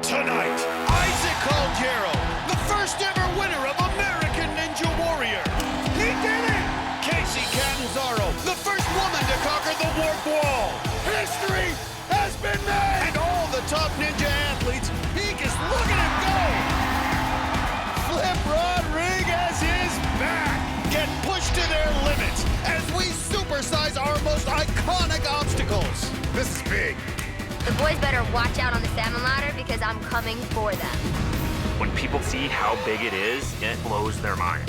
Tonight, Isaac Calgero, the first ever winner of American Ninja Warrior. He did it! Casey Catanzaro, the first woman to conquer the Warp Wall. History has been made! And all the top ninja athletes, Peakus, look at him go! Flip Rodriguez is back! Get pushed to their limits as we supersize our most iconic obstacles. This is big. The boys better watch out on the salmon ladder because I'm coming for them. When people see how big it is, it blows their mind.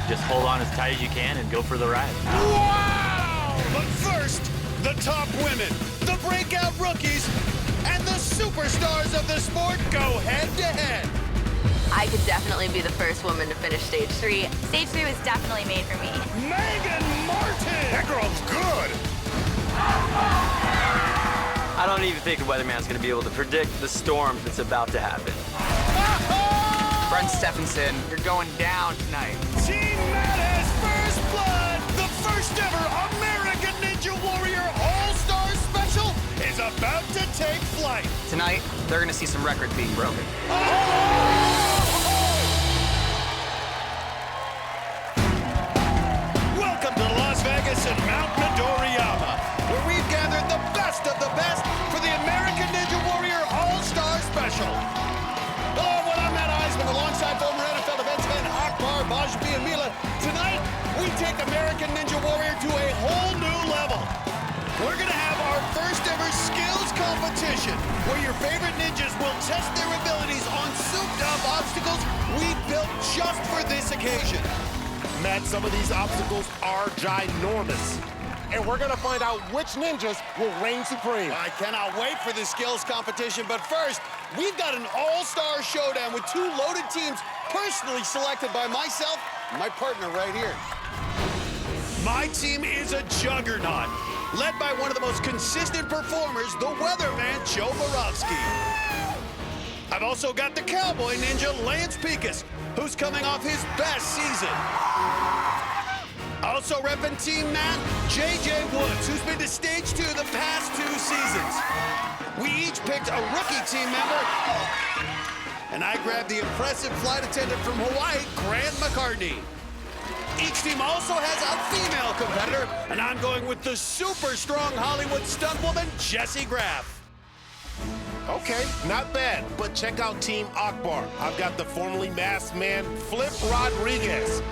Just hold on as tight as you can and go for the ride. Wow! But first, the top women, the breakout rookies, and the superstars of the sport go head-to-head. I could definitely be the first woman to finish stage 3. Stage 3 was definitely made for me. Megan Martin! That girl's good. I don't even think the weatherman's gonna be able to predict the storm that's about to happen. Brent Stephenson, you're going down tonight. Team Matt has first blood! The first ever American Ninja Warrior All-Star Special is about to take flight. Tonight, they're gonna see some records being broken. Welcome to Las Vegas and Mount Midoriyama, where we've gathered the best of the best for the American Ninja Warrior All-Star Special. Hello, everyone, I'm Matt Eisman, alongside former NFL defensemen Akbar, Bajbi, and Mila. Tonight, we take American Ninja Warrior to a whole new level. We're gonna have our first ever skills competition, where your favorite ninjas will test their abilities on souped-up obstacles we built just for this occasion. Matt, some of these obstacles are ginormous. And we're gonna find out which ninjas will reign supreme. I cannot wait for the skills competition, but first, we've got an all-star showdown with 2 loaded teams personally selected by myself and my partner right here. My team is a juggernaut, led by one of the most consistent performers, the weatherman, Joe Borowski. I've also got the cowboy ninja, Lance Peakus, who's coming off his best season. Also repping Team Matt, JJ Woods, who's been to stage 2 the past 2 seasons. We each picked a rookie team member, and I grabbed the impressive flight attendant from Hawaii, Grant McCartney. Each team also has a female competitor, and I'm going with the super strong Hollywood stunt woman, Jessie Graff. Okay, not bad, but check out Team Akbar. I've got the formerly masked man, Flip Rodriguez.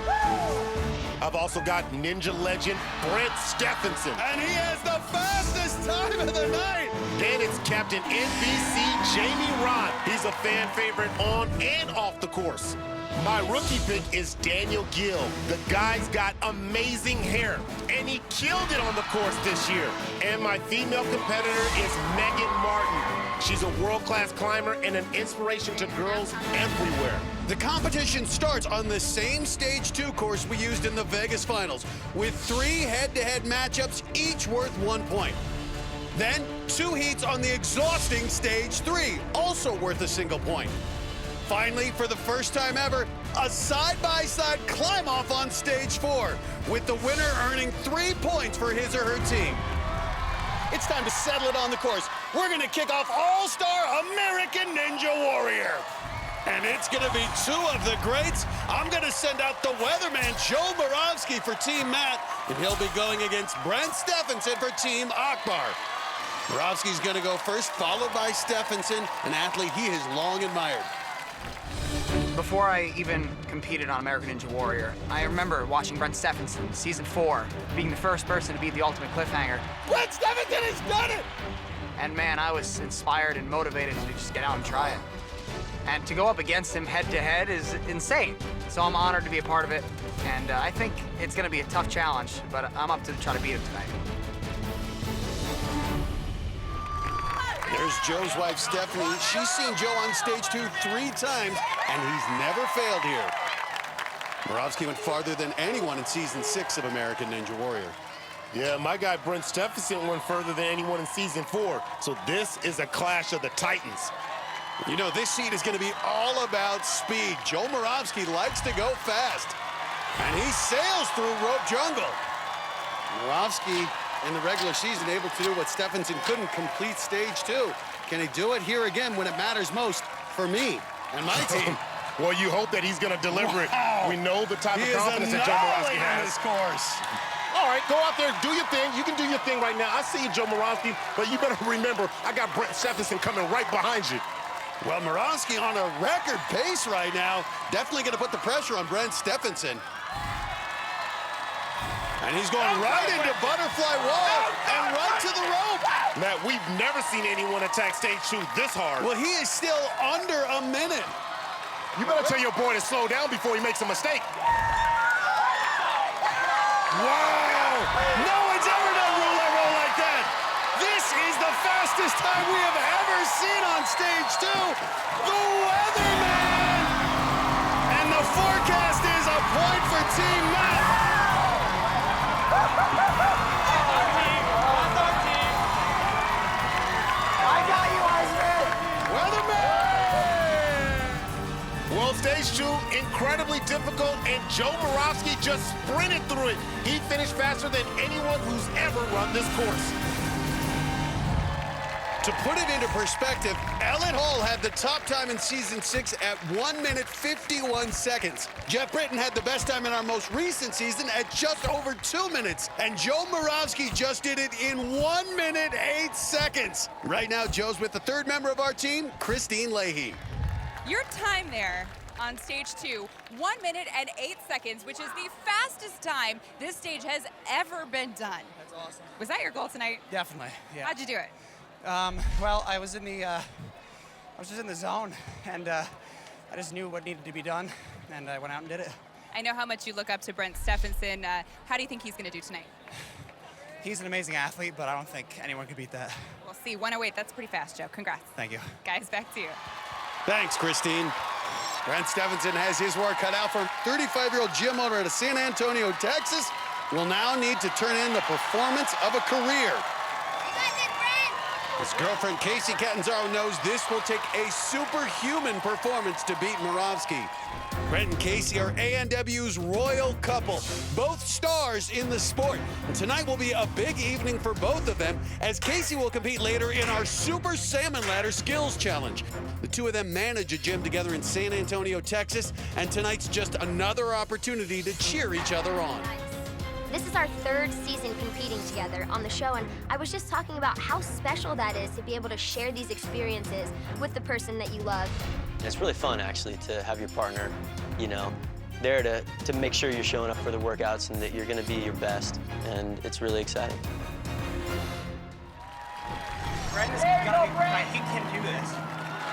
I've also got ninja legend, Brent Stephenson. And he has the fastest time of the night. Then it's Captain NBC, Jamie Rod. He's a fan favorite on and off the course. My rookie pick is Daniel Gill. The guy's got amazing hair, and he killed it on the course this year. And my female competitor is Megan Martin. She's a world-class climber and an inspiration to girls everywhere. The competition starts on the same Stage 2 course we used in the Vegas finals, with 3 head-to-head matchups, each worth 1 point. Then, 2 heats on the exhausting Stage 3, also worth a single point. Finally, for the first time ever, a side-by-side climb-off on Stage 4, with the winner earning 3 points for his or her team. It's time to settle it on the course. We're gonna kick off All-Star American Ninja Warrior. And it's gonna be 2 of the greats. I'm gonna send out the weatherman, Joe Borowski, for Team Matt, and he'll be going against Brent Stephenson for Team Akbar. Borowski's gonna go first, followed by Stephenson, an athlete he has long admired. Before I even competed on American Ninja Warrior, I remember watching Brent Stephenson, season 4, being the first person to beat the ultimate cliffhanger. Brent Stephenson has done it! And man, I was inspired and motivated to just get out and try it. And to go up against him head-to-head is insane. So I'm honored to be a part of it. And I think it's gonna be a tough challenge, but I'm up to try to beat him tonight. There's Joe's wife, Stephanie. She's seen Joe on Stage 2 3 times, and he's never failed here. Borowski went farther than anyone in Season 6 of American Ninja Warrior. Yeah, my guy Brent Stephenson went further than anyone in Season 4, so this is a clash of the Titans. You know, this seat is going to be all about speed. Joe Borowski likes to go fast, and he sails through rope jungle. Borowski in the regular season, able to do what Stephenson couldn't, complete stage 2. Can he do it here again when it matters most for me and my team? Well, you hope that he's going to deliver it. We know the type of confidence that Joe Morosky has. This course. All right, go out there, do your thing. You can do your thing right now. I see you, Joe Morosky, but you better remember, I got Brent Stephenson coming right behind you. Well, Morosky on a record pace right now. Definitely going to put the pressure on Brent Stephenson. And he's going right into butterfly wall and right to the rope. Matt, we've never seen anyone attack stage 2 this hard. Well, he is still under a minute. You better tell your boy to slow down before he makes a mistake. Wow! No one's ever done roulette roll like that. This is the fastest time we have ever seen on stage 2. The Weatherman! And the forecast is a point for Team Matt. I got you, Iceman! Weatherman! Well, stage 2, incredibly difficult, and Joe Morosky just sprinted through it. He finished faster than anyone who's ever run this course. To put it into perspective, Elliott Hall had the top time in Season 6 at 1 minute 51 seconds. Jeff Britton had the best time in our most recent season at just over 2 minutes. And Joe Morosky just did it in 1 minute 8 seconds. Right now, Joe's with the third member of our team, Christine Leahy. Your time there on stage 2, 1 minute and 8 seconds, which is the fastest time this stage has ever been done. That's awesome. Was that your goal tonight? Definitely, yeah. How'd you do it? Well, I was in the, I was just in the zone, and I just knew what needed to be done, and I went out and did it. I know how much you look up to Brent Stephenson. How do you think he's going to do tonight? He's an amazing athlete, but I don't think anyone could beat that. We'll see. 1:08. That's pretty fast, Joe. Congrats. Thank you. Guys, back to you. Thanks, Christine. Brent Stephenson has his work cut out for him. 35-year-old gym owner out of San Antonio, Texas, will now need to turn in the performance of a career. His girlfriend, Casey Catanzaro, knows this will take a superhuman performance to beat Morosky. Brent and Casey are A&W's royal couple, both stars in the sport. And tonight will be a big evening for both of them, as Casey will compete later in our Super Salmon Ladder Skills Challenge. The two of them manage a gym together in San Antonio, Texas, and tonight's just another opportunity to cheer each other on. This is our third season competing together on the show, and I was just talking about how special that is to be able to share these experiences with the person that you love. It's really fun, actually, to have your partner, you know, there to make sure you're showing up for the workouts and that you're going to be your best, and it's really exciting. Brent is gonna be, he can do this.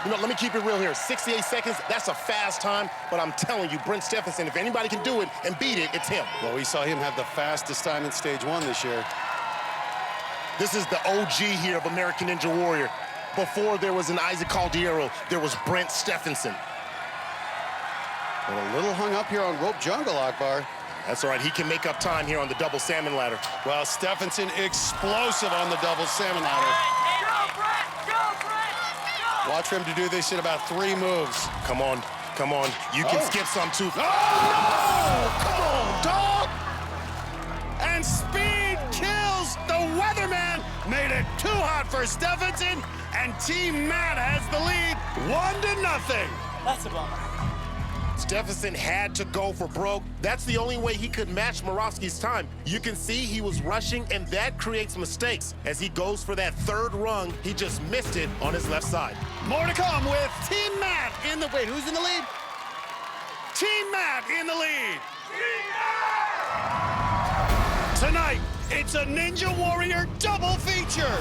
You know, let me keep it real here. 68 seconds, that's a fast time, but I'm telling you, Brent Stephenson, if anybody can do it and beat it, it's him. Well, we saw him have the fastest time in stage 1 this year. This is the OG here of American Ninja Warrior. Before there was an Isaac Caldiero, there was Brent Stephenson. But a little hung up here on Rope Jungle, Akbar. That's all right, he can make up time here on the double salmon ladder. Well, Stephenson explosive on the double salmon ladder. Watch for him to do this in about 3 moves. Come on, come on. You can skip some too. Oh, no! Come on, dog! And speed kills. The Weatherman made it too hot for Stephenson, and Team Matt has the lead, 1-0. That's a bummer. Stephenson had to go for broke. That's the only way he could match Morosky's time. You can see he was rushing, and that creates mistakes. As he goes for that third rung, he just missed it on his left side. More to come with Team Matt in the... Wait, who's in the lead? Team Matt in the lead. Tonight, it's a Ninja Warrior double feature.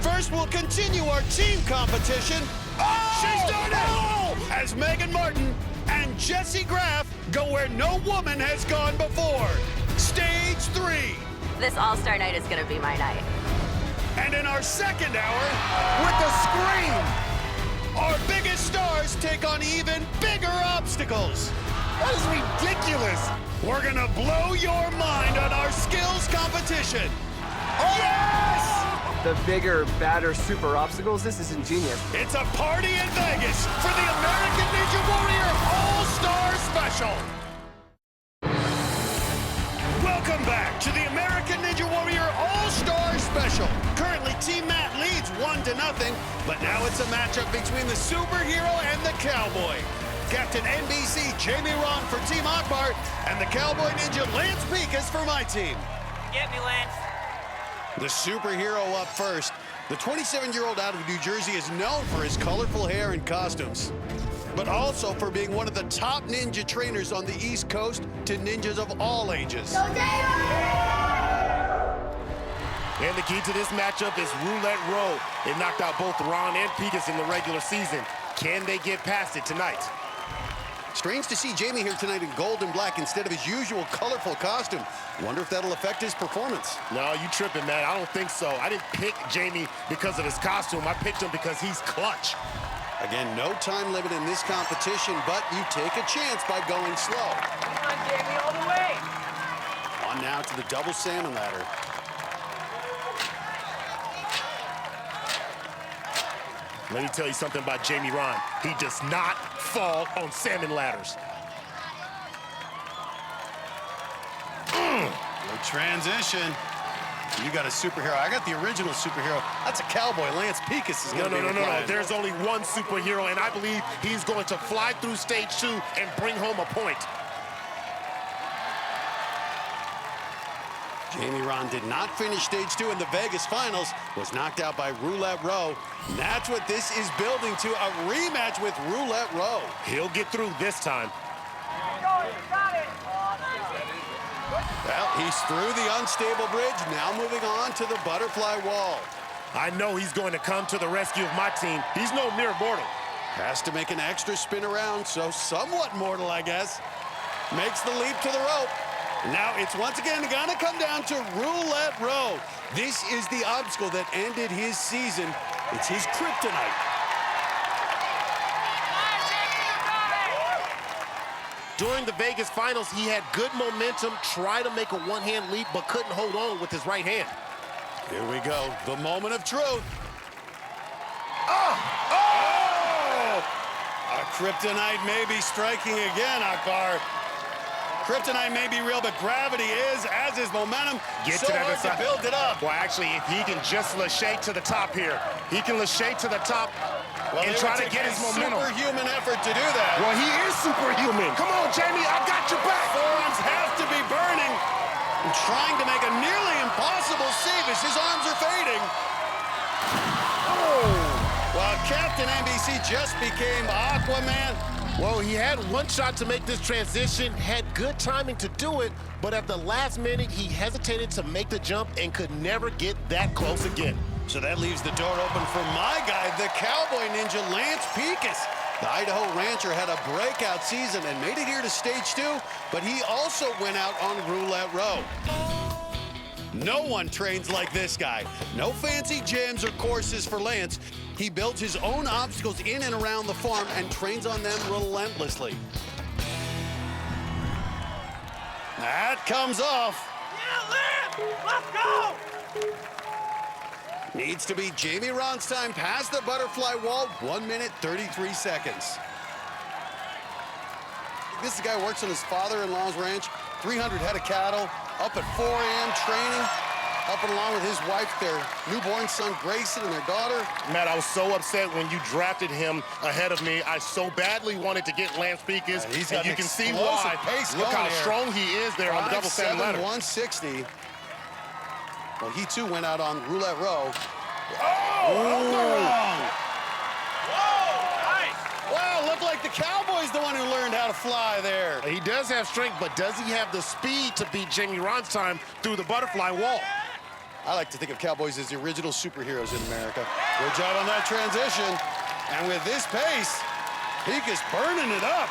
First, we'll continue our team competition. She's done it! As Megan Martin and Jessie Graff go where no woman has gone before. Stage 3. This All-Star night is gonna be my night. And in our second hour, with the scream, our biggest stars take on even bigger obstacles. That is ridiculous. We're gonna blow your mind on our skills competition. Yes! The bigger, badder super obstacles, this is ingenious. It's a party in Vegas for the American Ninja Warrior All-Star Special. Welcome Welcome back to the American Ninja Warrior All-Star Special. Currently, Team Matt leads 1-0, but now it's a matchup between the superhero and the cowboy. Captain NBC Jamie Ron for Team Akbar, and the cowboy ninja Lance Pekas for my team. Get me, Lance. The superhero up first. The 27-year-old out of New Jersey is known for his colorful hair and costumes, but also for being one of the top ninja trainers on the East Coast to ninjas of all ages. And the key to this matchup is Roulette Row. It knocked out both Ron and Pekas in the regular season. Can they get past it tonight? Strange to see Jamie here tonight in gold and black instead of his usual colorful costume. Wonder if that'll affect his performance. No, you tripping, man. I don't think so. I didn't pick Jamie because of his costume. I picked him because he's clutch. Again, no time limit in this competition, but you take a chance by going slow. Come on, Jamie, all the way. On now to the double salmon ladder. Let me tell you something about Jamie Ron. He does not fall on salmon ladders. Good transition. You got a superhero. I got the original superhero. That's a cowboy. Lance Pekas is going to be No. There's only one superhero, and I believe he's going to fly through stage 2 and bring home a point. Jamie Ron did not finish stage 2 in the Vegas finals, was knocked out by Roulette Row. And that's what this is building to, a rematch with Roulette Row. He'll get through this time. Well, he's through the unstable bridge, now moving on to the butterfly wall. I know he's going to come to the rescue of my team. He's no mere mortal. Has to make an extra spin around, so somewhat mortal, I guess. Makes the leap to the rope. Now it's once again gonna come down to Roulette Row. This is the obstacle that ended his season. It's his kryptonite. During the Vegas finals, he had good momentum, tried to make a one-hand leap, but couldn't hold on with his right hand. Here we go, the moment of truth. A kryptonite may be striking again, Akbar. Kryptonite may be real, but gravity is, as is momentum. Get so to that hard to side. build it up. Well, actually, if he can just lachey to the top here, he can lachey to the top and try to get his momentum. Superhuman effort to do that. Well, he is superhuman. Come on, Jamie, I got your back. Forearms have to be burning. And trying to make a nearly impossible save as his arms are fading. While Captain NBC just became Aquaman. Well, he had one shot to make this transition, had good timing to do it, but at the last minute, he hesitated to make the jump and could never get that close again. So that leaves the door open for my guy, the cowboy ninja, Lance Pekas. The Idaho rancher had a breakout season and made it here to stage 2, but he also went out on Roulette Row. No one trains like this guy. No fancy gyms or courses for Lance. He builds his own obstacles in and around the farm and trains on them relentlessly. That comes off. Yeah, Lance, let's go! Needs to be Jamie Ron's time past the butterfly wall, 1 minute, 33 seconds. This is a guy who works on his father-in-law's ranch, 300 head of cattle, up at 4 a.m. training, up and along with his wife, their newborn son, Grayson, and their daughter. Matt, I was so upset when you drafted him ahead of me. I so badly wanted to get Lance Pekas, and you can see why. Look how strong he is there on the double salmon ladder. 160. Well, he too went out on Roulette Row. Wow, looked like the cowboy's the one who learned how to fly there. He does have strength, but does he have the speed to beat Jamie Ron's time through the butterfly wall? I like to think of cowboys as the original superheroes in America. Good job on that transition. And with this pace, Pekas burning it up.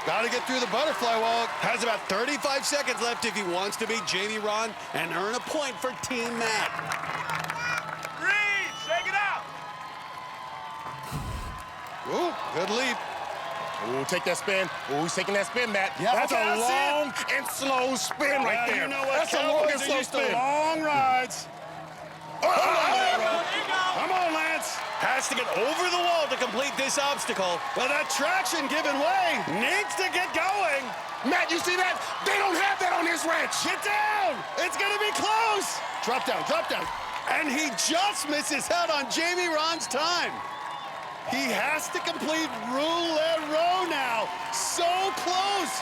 Got to get through the butterfly wall. Has about 35 seconds left if he wants to beat Jamie Ron and earn a point for Team Matt. Reed, shake it out! Ooh, good leap. Ooh, take that spin. Ooh, he's taking that spin, Matt. Yeah, that's okay, a long and slow spin right there. You know what? That's a long and slow spin. Long rides. Come on, Lance. Has to get over the wall to complete this obstacle. But that traction giving way. Needs to get going. Matt, you see that? They don't have that on his wrench. Get down. It's going to be close. Drop down, drop down. And he just misses out on Jamie Ron's time. He has to complete roulette row now. So close.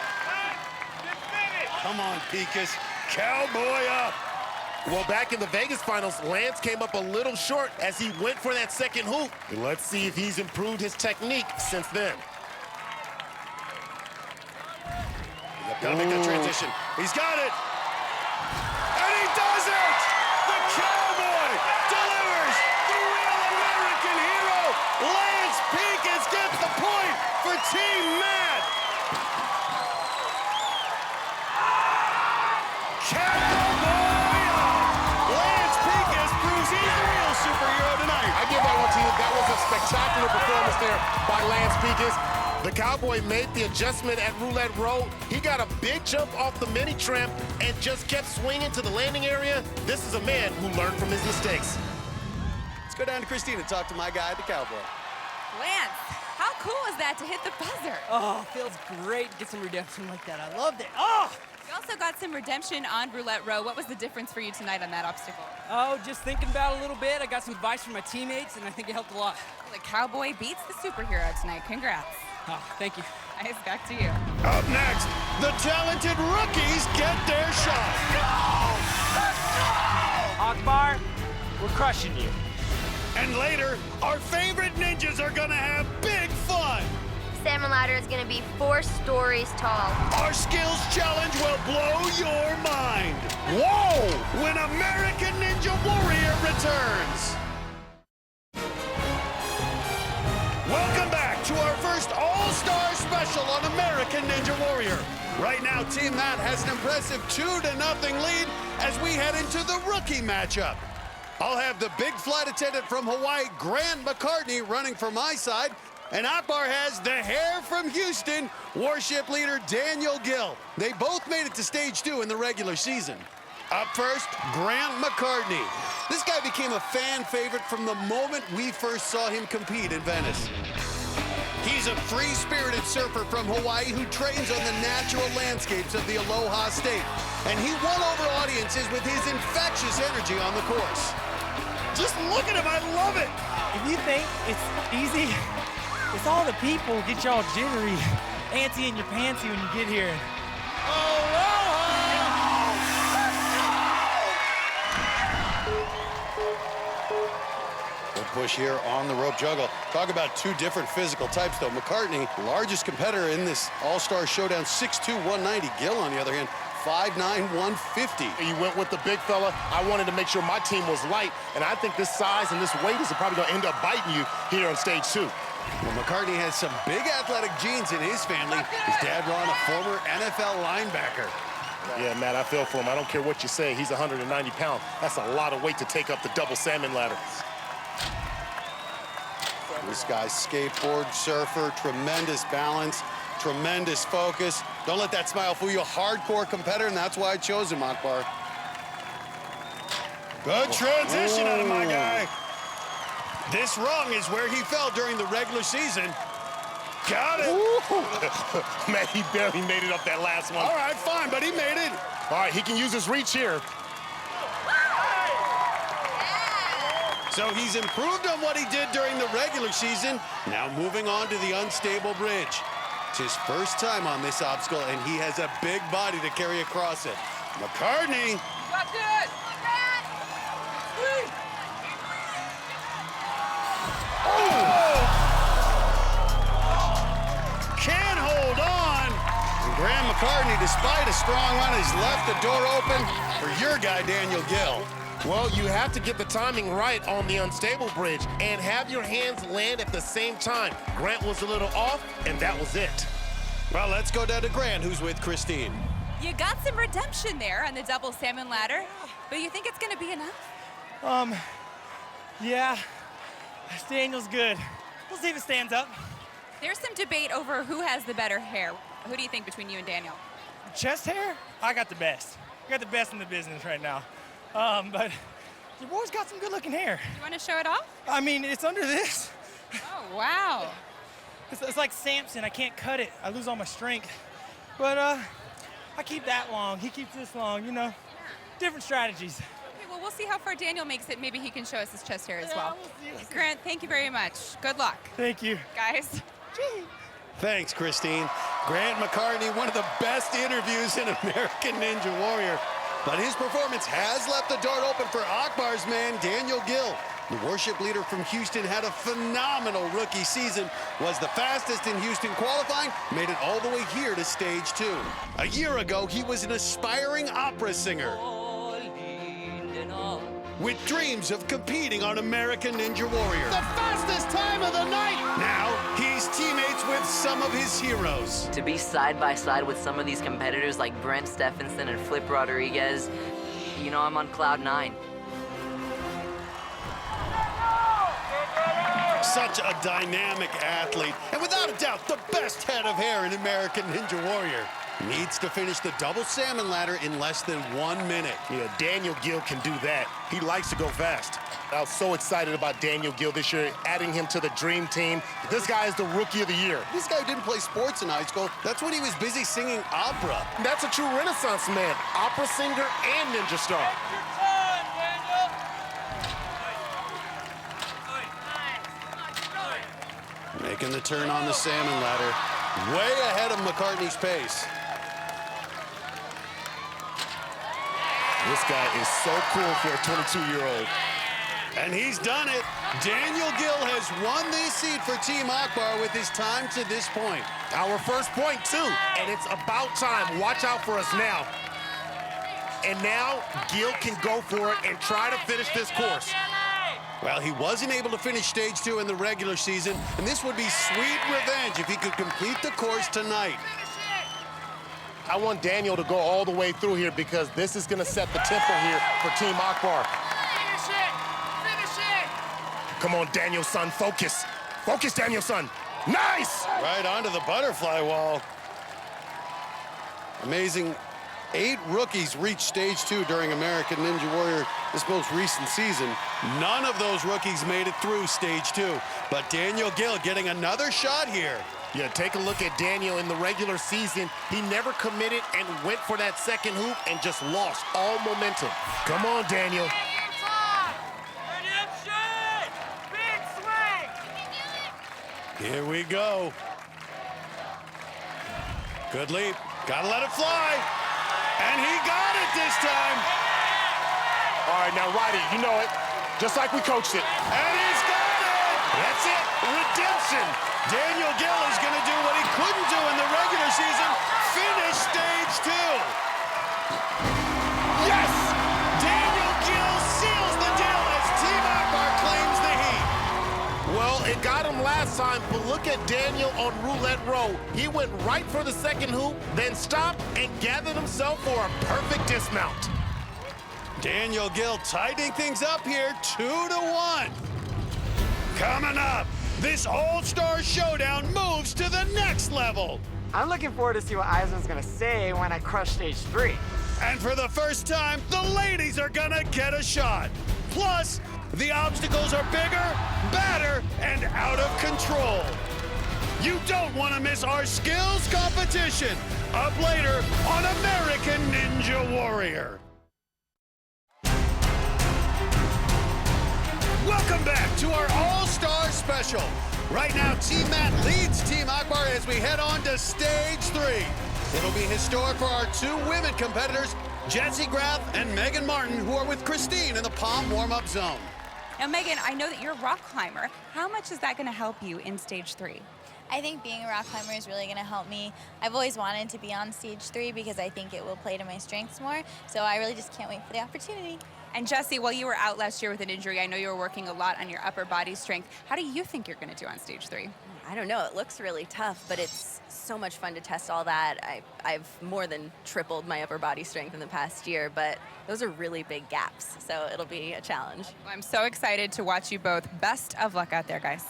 Come on, Pikus. Cowboy up. Well, back in the Vegas finals, Lance came up a little short as he went for that second hoop. Let's see if he's improved his technique since then. Gotta make that transition. He's got it. And he does it! The Cowboy delivers the real American hero. Lance Pikus gets the point for Team Matt. Cowboy up! Lance Pikus proves he's the real superhero tonight. I give that one to you. That was a spectacular performance there by Lance Pikus. The Cowboy made the adjustment at roulette row. He got a big jump off the mini tramp and just kept swinging to the landing area. This is a man who learned from his mistakes. Let's go down to Christine and talk to my guy, the Cowboy. Lance, how cool is that to hit the buzzer? Oh, feels great to get some redemption like that. I loved it. Oh! You also got some redemption on roulette row. What was the difference for you tonight on that obstacle? Oh, just thinking about it a little bit. I got some advice from my teammates, and I think it helped a lot. Well, the Cowboy beats the superhero tonight. Congrats. Oh, thank you. Nice, back to you. Up next, the talented rookies get their shot. Akbar, we're crushing you. And later, our favorite ninjas are gonna have big fun. Salmon ladder is gonna be 4 stories tall. Our skills challenge will blow your mind. Whoa! When American Ninja Warrior returns. Welcome back to our first All-Star Special on American Ninja Warrior. Right now, Team Matt has an impressive 2-0 lead as we head into the rookie matchup. I'll have the big flight attendant from Hawaii, Grant McCartney, running for my side. And Akbar has the hair from Houston, Warship leader Daniel Gill. They both made it to stage 2 in the regular season. Up first, Grant McCartney. This guy became a fan favorite from the moment we first saw him compete in Venice. He's a free-spirited surfer from Hawaii who trains on the natural landscapes of the Aloha State. And he won over audiences with his infectious energy on the course. Just look at him, I love it. If you think it's easy, it's all the people who get y'all jittery, antsy in your pantsy when you get here. Good push here on the rope juggle. Talk about 2 different physical types, though. McCartney, largest competitor in this All-Star Showdown, 6'2", 190. Gill, on the other hand, 5'9", 150. You went with the big fella. I wanted to make sure my team was light, and I think this size and this weight is probably going to end up biting you here on stage 2. Well, McCartney has some big athletic genes in his family. His dad, Ron, a former NFL linebacker. Yeah, Matt, I feel for him. I don't care what you say. He's 190 pounds. That's a lot of weight to take up the double salmon ladder. This guy's skateboard, surfer, tremendous balance, tremendous focus. Don't let that smile fool you. A hardcore competitor, and that's why I chose him, Akbar. Good transition out of my guy. This rung is where he fell during the regular season. Got it. Man, he barely made it up that last one. All right, fine, but he made it. All right, he can use his reach here. So he's improved on what he did during the regular season. Now moving on to the unstable bridge. It's his first time on this obstacle, and he has a big body to carry across it. McCartney. Got it! Can't hold on. And Graham McCartney, despite a strong run, has left the door open for your guy, Daniel Gill. Well, you have to get the timing right on the unstable bridge and have your hands land at the same time. Grant was a little off, and that was it. Well, let's go down to Grant, who's with Christine. You got some redemption there on the double salmon ladder, but you think it's going to be enough? Yeah, Daniel's good. We'll see if it stands up. There's some debate over who has the better hair. Who do you think between you and Daniel? Chest hair? I got the best. I got the best in the business right now. But Your boy's got some good-looking hair. You want to show it off? I mean, it's under this. Oh, wow. It's like Samson. I can't cut it. I lose all my strength. But I keep that long. He keeps this long, you know. Different strategies. Okay, well, we'll see how far Daniel makes it. Maybe he can show us his chest hair as well. We'll see. Grant, thank you very much. Good luck. Thank you. Guys. Thanks, Christine. Grant McCartney, one of the best interviews in American Ninja Warrior. But his performance has left the door open for Akbar's man, Daniel Gill. The worship leader from Houston had a phenomenal rookie season, was the fastest in Houston qualifying, made it all the way here to stage 2. A year ago, he was an aspiring opera singer with dreams of competing on American Ninja Warrior. The fastest time of the night! Now, he's teammates with some of his heroes. To be side by side with some of these competitors like Brent Stephenson and Flip Rodriguez, you know, I'm on cloud 9. Such a dynamic athlete, and without a doubt, the best head of hair in American Ninja Warrior. Needs to finish the double salmon ladder in less than 1 minute. Yeah, Daniel Gill can do that. He likes to go fast. I was so excited about Daniel Gill this year, adding him to the dream team. This guy is the rookie of the year. This guy didn't play sports in high school. That's when he was busy singing opera. That's a true Renaissance man, opera singer and ninja star. Making the turn on the salmon ladder. Way ahead of McCartney's pace. This guy is so cool for a 22-year-old. And he's done it. Daniel Gill has won this seat for Team Akbar with his time to this point. Our first point, too. And it's about time. Watch out for us now. And now, Gill can go for it and try to finish this course. Well, he wasn't able to finish stage 2 in the regular season, and this would be sweet revenge if he could complete the course tonight. I want Daniel to go all the way through here because this is going to set the tempo here for Team Akbar. Finish it! Finish it! Come on, Daniel, son, focus. Focus, Daniel, son. Nice! Right onto the butterfly wall. Amazing. 8 rookies reached stage 2 during American Ninja Warrior this most recent season. None of those rookies made it through stage 2. But Daniel Gill getting another shot here. Yeah, take a look at Daniel in the regular season. He never committed and went for that second hoop and just lost all momentum. Come on, Daniel. Big swing! Here we go. Good leap. Gotta let it fly. And he got it this time. All right, now, Roddy, you know it. Just like we coached it. And he's got it. That's it. Redemption. Daniel Gill is going to do what he couldn't do in the regular season. Finish stage 2. Yes! Daniel Gill seals the deal as Team Akbar claims the heat. Well, it got him last time, but look at Daniel on roulette row. He went right for the second hoop, then stopped and gathered himself for a perfect dismount. Daniel Gill tightening things up here, 2-1. Coming up, this all-star showdown moves to the next level. I'm looking forward to see what Eisman's gonna say when I crush stage 3. And for the first time, the ladies are gonna get a shot. Plus, the obstacles are bigger, badder, and out of control. You don't want to miss our skills competition. Up later on American Ninja Warrior. Welcome back to our All-Star Special. Right now, Team Matt leads Team Akbar as we head on to stage 3. It'll be historic for our 2 women competitors, Jessie Graff and Megan Martin, who are with Christine in the Palm warm-up zone. Now, Megan, I know that you're a rock climber. How much is that going to help you in stage 3? I think being a rock climber is really going to help me. I've always wanted to be on stage 3 because I think it will play to my strengths more. So I really just can't wait for the opportunity. And Jessie, while you were out last year with an injury, I know you were working a lot on your upper body strength. How do you think you're going to do on stage 3? I don't know. It looks really tough, but it's so much fun to test all that. I've more than tripled my upper body strength in the past year, but those are really big gaps, so it'll be a challenge. Well, I'm so excited to watch you both. Best of luck out there, guys.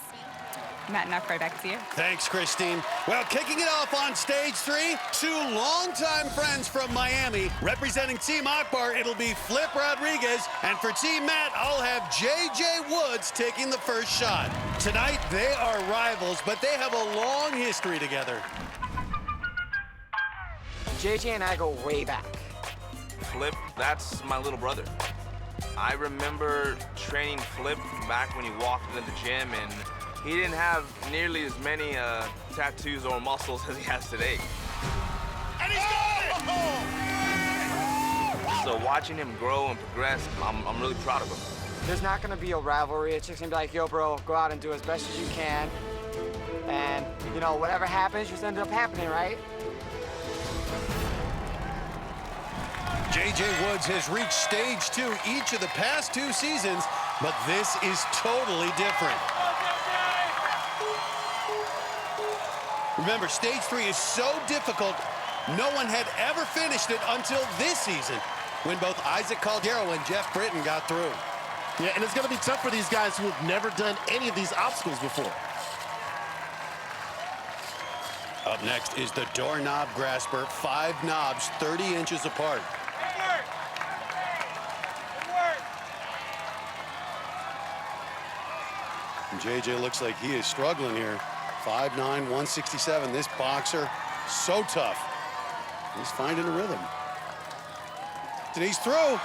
Matt Nuck, right back to you. Thanks, Christine. Well, kicking it off on stage 3, 2 longtime friends from Miami. Representing Team Akbar, it'll be Flip Rodriguez. And for Team Matt, I'll have J.J. Woods taking the first shot. Tonight, they are rivals, but they have a long history together. JJ and I go way back. Flip, that's my little brother. I remember training Flip back when he walked into the gym, and he didn't have nearly as many tattoos or muscles as he has today. And he's got it! So watching him grow and progress, I'm really proud of him. There's not gonna be a rivalry. It's just gonna be like, yo, bro, go out and do as best as you can. And, you know, whatever happens, just ended up happening, right? J.J. Woods has reached stage 2 each of the past 2 seasons, but this is totally different. Remember, stage 3 is so difficult, no one had ever finished it until this season, when both Isaac Caldero and Jeff Britton got through. Yeah, and it's going to be tough for these guys who have never done any of these obstacles before. Up next is the doorknob grasper, 5 knobs 30 inches apart. And JJ looks like he is struggling here. 5'9", 167. This boxer, so tough. He's finding a rhythm. And he's through.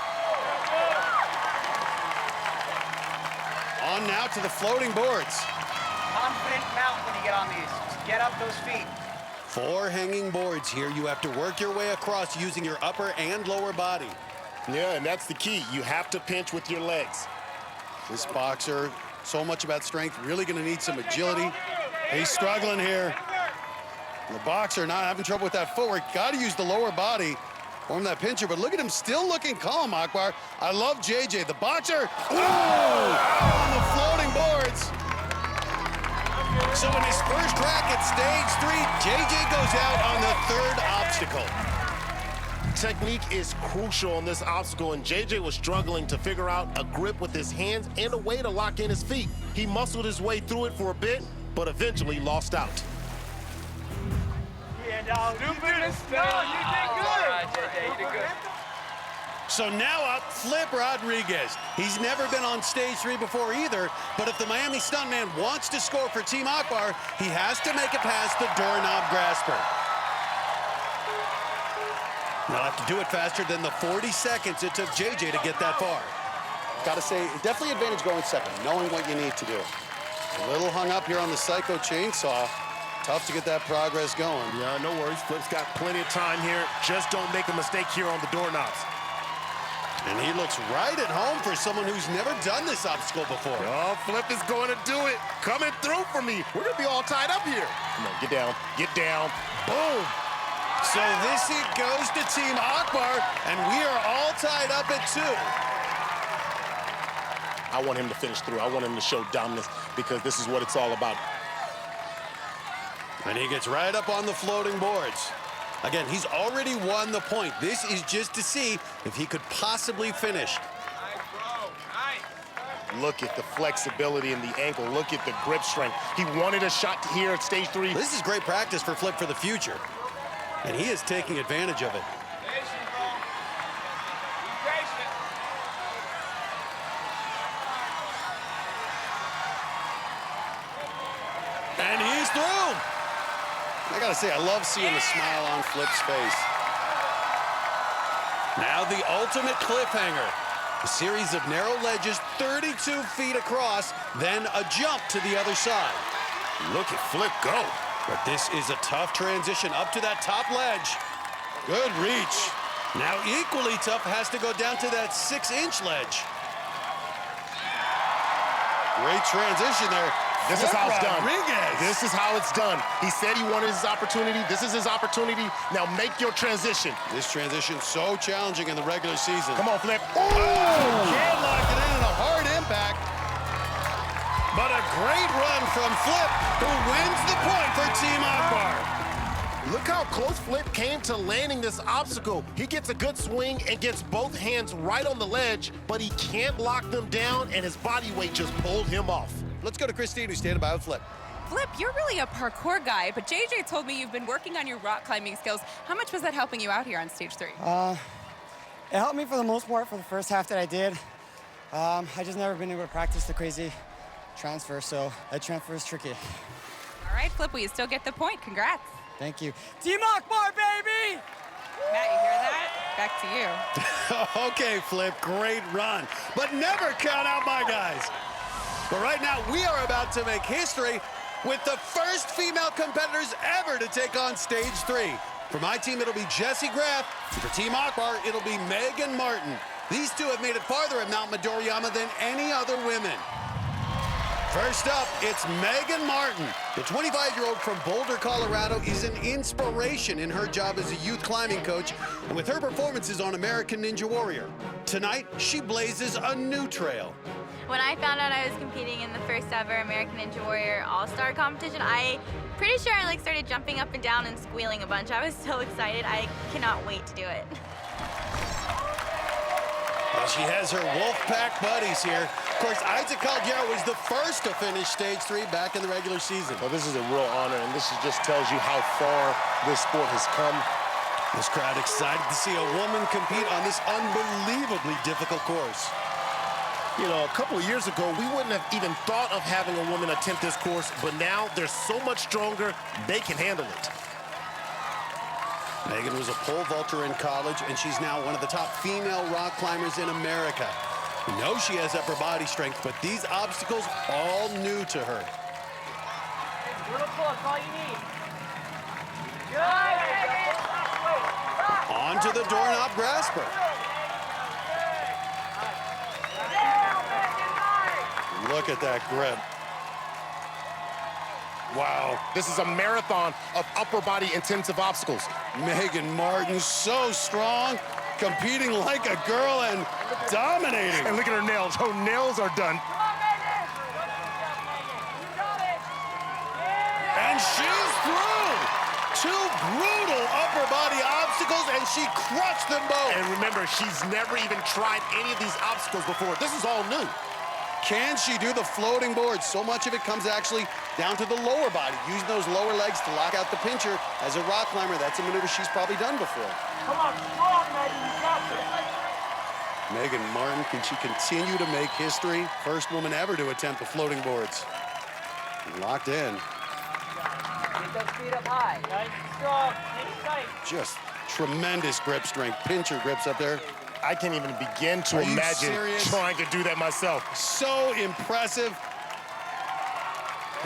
On now to the floating boards. Confident mount when you get on these. Just get up those feet. 4 hanging boards here. You have to work your way across using your upper and lower body. Yeah, and that's the key. You have to pinch with your legs. This boxer, so much about strength, really going to need some agility. He's struggling here. The boxer not having trouble with that footwork. Got to use the lower body, form that pincher, but look at him still looking calm, Akbar. I love JJ. The boxer, on the floating boards. So in his first crack at stage 3, JJ goes out on the 3rd obstacle. Technique is crucial on this obstacle, and JJ was struggling to figure out a grip with his hands and a way to lock in his feet. He muscled his way through it for a bit, but eventually lost out. Yeah, dog. You did good. All right, JJ, you did good. So now up, Flip Rodriguez. He's never been on stage 3 before either, but if the Miami Stuntman wants to score for Team Akbar, he has to make it past the doorknob grasper. He'll have to do it faster than the 40 seconds it took JJ to get that far. Got to say, definitely advantage going second, knowing what you need to do. A little hung up here on the Psycho chainsaw. Tough to get that progress going. Yeah, no worries. Flip's got plenty of time here. Just don't make a mistake here on the doorknobs. And he looks right at home for someone who's never done this obstacle before. Oh, Flip is going to do it. Coming through for me. We're going to be all tied up here. Come on, get down. Get down. Boom. So this heat goes to Team Akbar, and we are all tied up at 2. I want him to finish through. I want him to show dominance because this is what it's all about. And he gets right up on the floating boards. Again, he's already won the point. This is just to see if he could possibly finish. Look at the flexibility in the ankle. Look at the grip strength. He wanted a shot here at stage 3. This is great practice for Flip for the future. And he is taking advantage of it. And he's through. I gotta say, I love seeing the smile on Flip's face. Now the ultimate cliffhanger. A series of narrow ledges 32 feet across, then a jump to the other side. Look at Flip go. But this is a tough transition up to that top ledge. Good reach. Now equally tough has to go down to that 6-inch ledge. Great transition there. This is how it's done. Rodriguez. This is how it's done. He said he wanted his opportunity. This is his opportunity. Now make your transition. This transition so challenging in the regular season. Come on, Flip. Oh, can't lock it in and a hard impact. But a great run from Flip, who wins the point for Team Akbar. Look how close Flip came to landing this obstacle. He gets a good swing and gets both hands right on the ledge, but he can't lock them down, and his body weight just pulled him off. Let's go to Christine, who's standing by with Flip. Flip, you're really a parkour guy, but JJ told me you've been working on your rock climbing skills. How much was that helping you out here on stage 3? It helped me for the most part for the first half that I did. I just never been able to practice the crazy transfer, so that transfer is tricky. All right, Flip, well, you still get the point. Congrats. Thank you. Team Akbar, baby! Matt, you hear that? Back to you. Okay, Flip, great run. But never count out my guys. But right now, we are about to make history with the first female competitors ever to take on stage 3. For my team, it'll be Jessie Graff. For Team Akbar, it'll be Megan Martin. These two have made it farther at Mount Midoriyama than any other women. First up, it's Megan Martin. The 25-year-old from Boulder, Colorado is an inspiration in her job as a youth climbing coach and with her performances on American Ninja Warrior. Tonight, she blazes a new trail. When I found out I was competing in the first ever American Ninja Warrior All-Star competition, pretty sure I started jumping up and down and squealing a bunch. I was so excited. I cannot wait to do it. Well, she has her Wolfpack buddies here. Of course, Isaac Calgero was the first to finish stage 3 back in the regular season. Well, this is a real honor, and this just tells you how far this sport has come. This crowd excited to see a woman compete on this unbelievably difficult course. You know, a couple of years ago, we wouldn't have even thought of having a woman attempt this course, but now they're so much stronger, they can handle it. Megan was a pole vaulter in college, and she's now one of the top female rock climbers in America. We know she has upper body strength, but these obstacles all new to her. Little push, all you need. On to the doorknob grasper. Look at that grip. Wow. This is a marathon of upper body intensive obstacles. Megan Martin, so strong, competing like a girl and dominating. And look at her nails. Her nails are done. And she's through. 2 brutal upper body obstacles, and she crushed them both. And remember, she's never even tried any of these obstacles before. This is all new. Can she do the floating board? So much of it comes actually down to the lower body, using those lower legs to lock out the pincher. As a rock climber, that's a maneuver she's probably done before. Come on, strong, Megan, you got this. Megan Martin, can she continue to make history? First woman ever to attempt the floating boards. Locked in. Get that speed up high. Nice, strong, stay tight. Just tremendous grip strength, pincher grips up there. I can't even begin to imagine trying to do that myself. So impressive.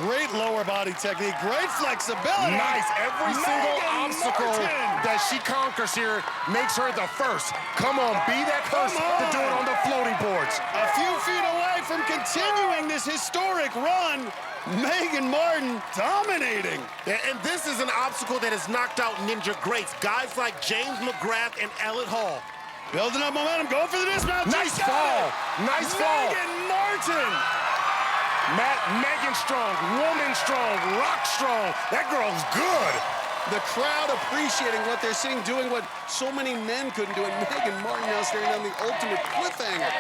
Great lower body technique, great flexibility. Nice. Every single obstacle Martin. that she conquers here makes her the first. Come on, be that first to do it on the floating boards. A few feet away from continuing this historic run, Megan Martin dominating. And this is an obstacle that has knocked out Ninja greats, guys like James McGrath and Elliott Hall. Building up momentum, going for the dismount. Nice fall. Nice fall. Megan Martin. Megan strong, woman strong, rock strong. That girl's good. The crowd appreciating what they're seeing, doing what so many men couldn't do, and Megan Martin now staring down the ultimate cliffhanger.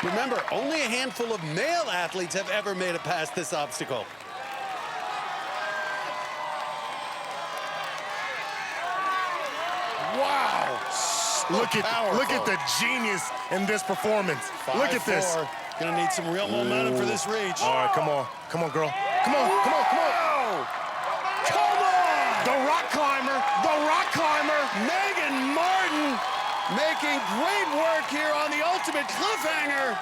Remember, only a handful of male athletes have ever made it past this obstacle. Wow. Look at the genius in this performance. Look at this. Gonna need some real momentum for this reach. All right, come on, girl. Come on. Come on! The rock climber, Megan Martin making great work here on the ultimate cliffhanger.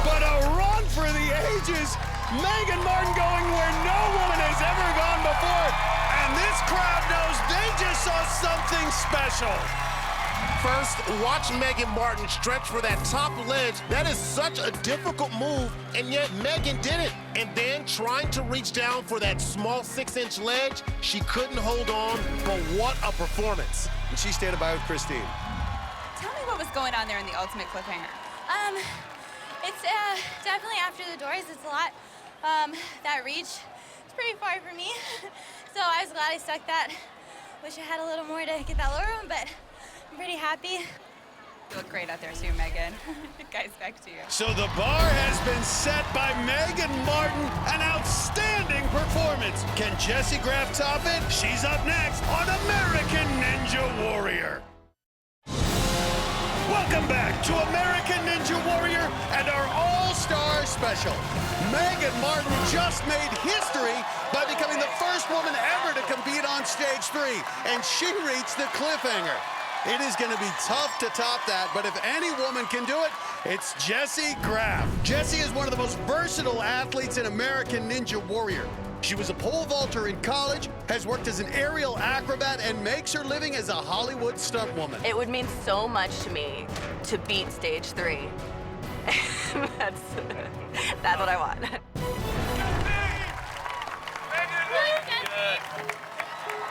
But a run for the ages. Megan Martin going where no woman has ever gone before. And this crowd knows they just saw something special. First, watch Megan Martin stretch for that top ledge. That is such a difficult move, and yet Megan did it. And then trying to reach down for that small 6-inch ledge, she couldn't hold on, but what a performance. And she stayed by with Christine. Tell me what was going on there in the ultimate cliffhanger. It's definitely after the doors. It's a lot. That reach, it's pretty far for me. So I was glad I stuck that. Wish I had a little more to get that lower one, but I'm pretty happy. You look great out there too, Megan. Guys, back to you. So the bar has been set by Megan Martin. An outstanding performance. Can Jessie Graff top it? She's up next on American Ninja Warrior. Welcome back to American Ninja Warrior and our All-Star Special. Megan Martin just made history by becoming the first woman ever to compete on stage 3, and she reached the cliffhanger. It is going to be tough to top that, but if any woman can do it, it's Jessie Graff. Jessie is one of the most versatile athletes in American Ninja Warrior. She was a pole vaulter in college, has worked as an aerial acrobat, and makes her living as a Hollywood stunt woman. It would mean so much to me to beat stage 3. That's what I want.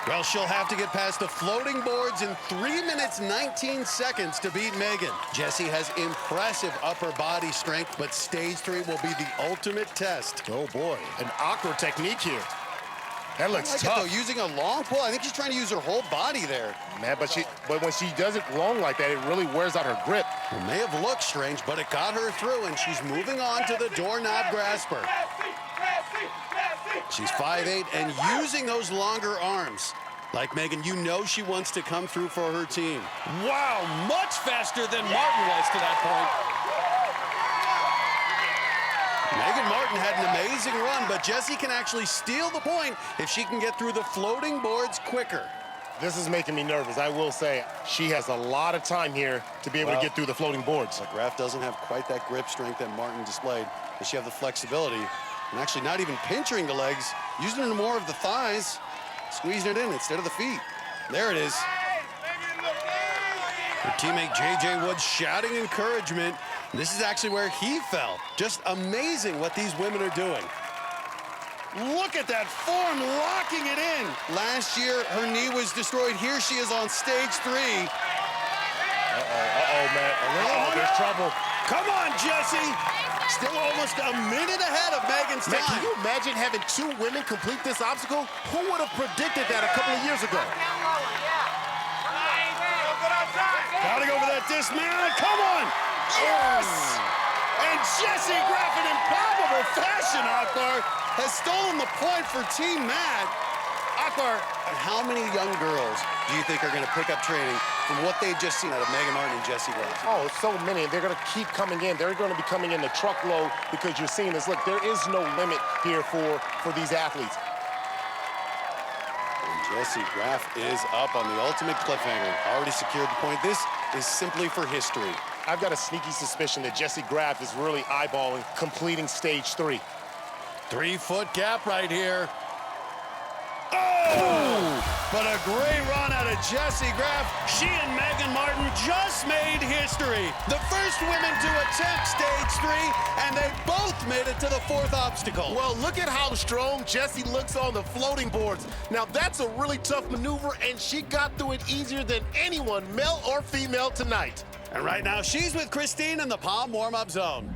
Well, she'll have to get past the floating boards in 3 minutes, 19 seconds to beat Megan. Jessie has impressive upper body strength, but stage 3 will be the ultimate test. Oh, boy. An awkward technique here. That looks tough. Though, using a long pull, I think she's trying to use her whole body there. Man, but when she does it long like that, it really wears out her grip. It may have looked strange, but it got her through, and she's moving on to the doorknob grasper. She's 5'8" and using those longer arms. Like Megan, you know she wants to come through for her team. Wow, much faster than Martin was to that point. Megan Martin had an amazing run, but Jessie can actually steal the point if she can get through the floating boards quicker. This is making me nervous, I will say. She has a lot of time here to be able to get through the floating boards. But Graff doesn't have quite that grip strength that Martin displayed. Does she have the flexibility? And actually not even pinching the legs, using more of the thighs, squeezing it in instead of the feet. There it is. Her teammate J.J. Woods shouting encouragement. This is actually where he fell. Just amazing what these women are doing. Look at that form, locking it in. Last year, her knee was destroyed. Here she is on stage 3. Man. There's trouble. Come on, Jessie. Still almost a minute ahead of Megan's time. Man, can you imagine having 2 women complete this obstacle? Who would have predicted that a couple of years ago? Gotta go for that dismount. Come on. Yes! And Jessie Graff in improbable fashion, Akbar, has stolen the point for Team Matt. Akbar, how many young girls do you think are going to pick up training from what they've just seen out of Megan Martin and Jessie Graff? Oh, so many. They're going to keep coming in. They're going to be coming in the truckload because you're seeing this. Look, there is no limit here for these athletes. And Jessie Graff is up on the ultimate cliffhanger. Already secured the point. This is simply for history. I've got a sneaky suspicion that Jessie Graff is really eyeballing completing stage 3. 3-foot gap right here. Oh! But a great run out of Jessie Graff. She and Megan Martin just made history. The first women to attempt stage 3, and they both made it to the 4th obstacle. Well, look at how strong Jessie looks on the floating boards. Now, that's a really tough maneuver, and she got through it easier than anyone, male or female, tonight. And right now, she's with Christine in the palm warm-up zone.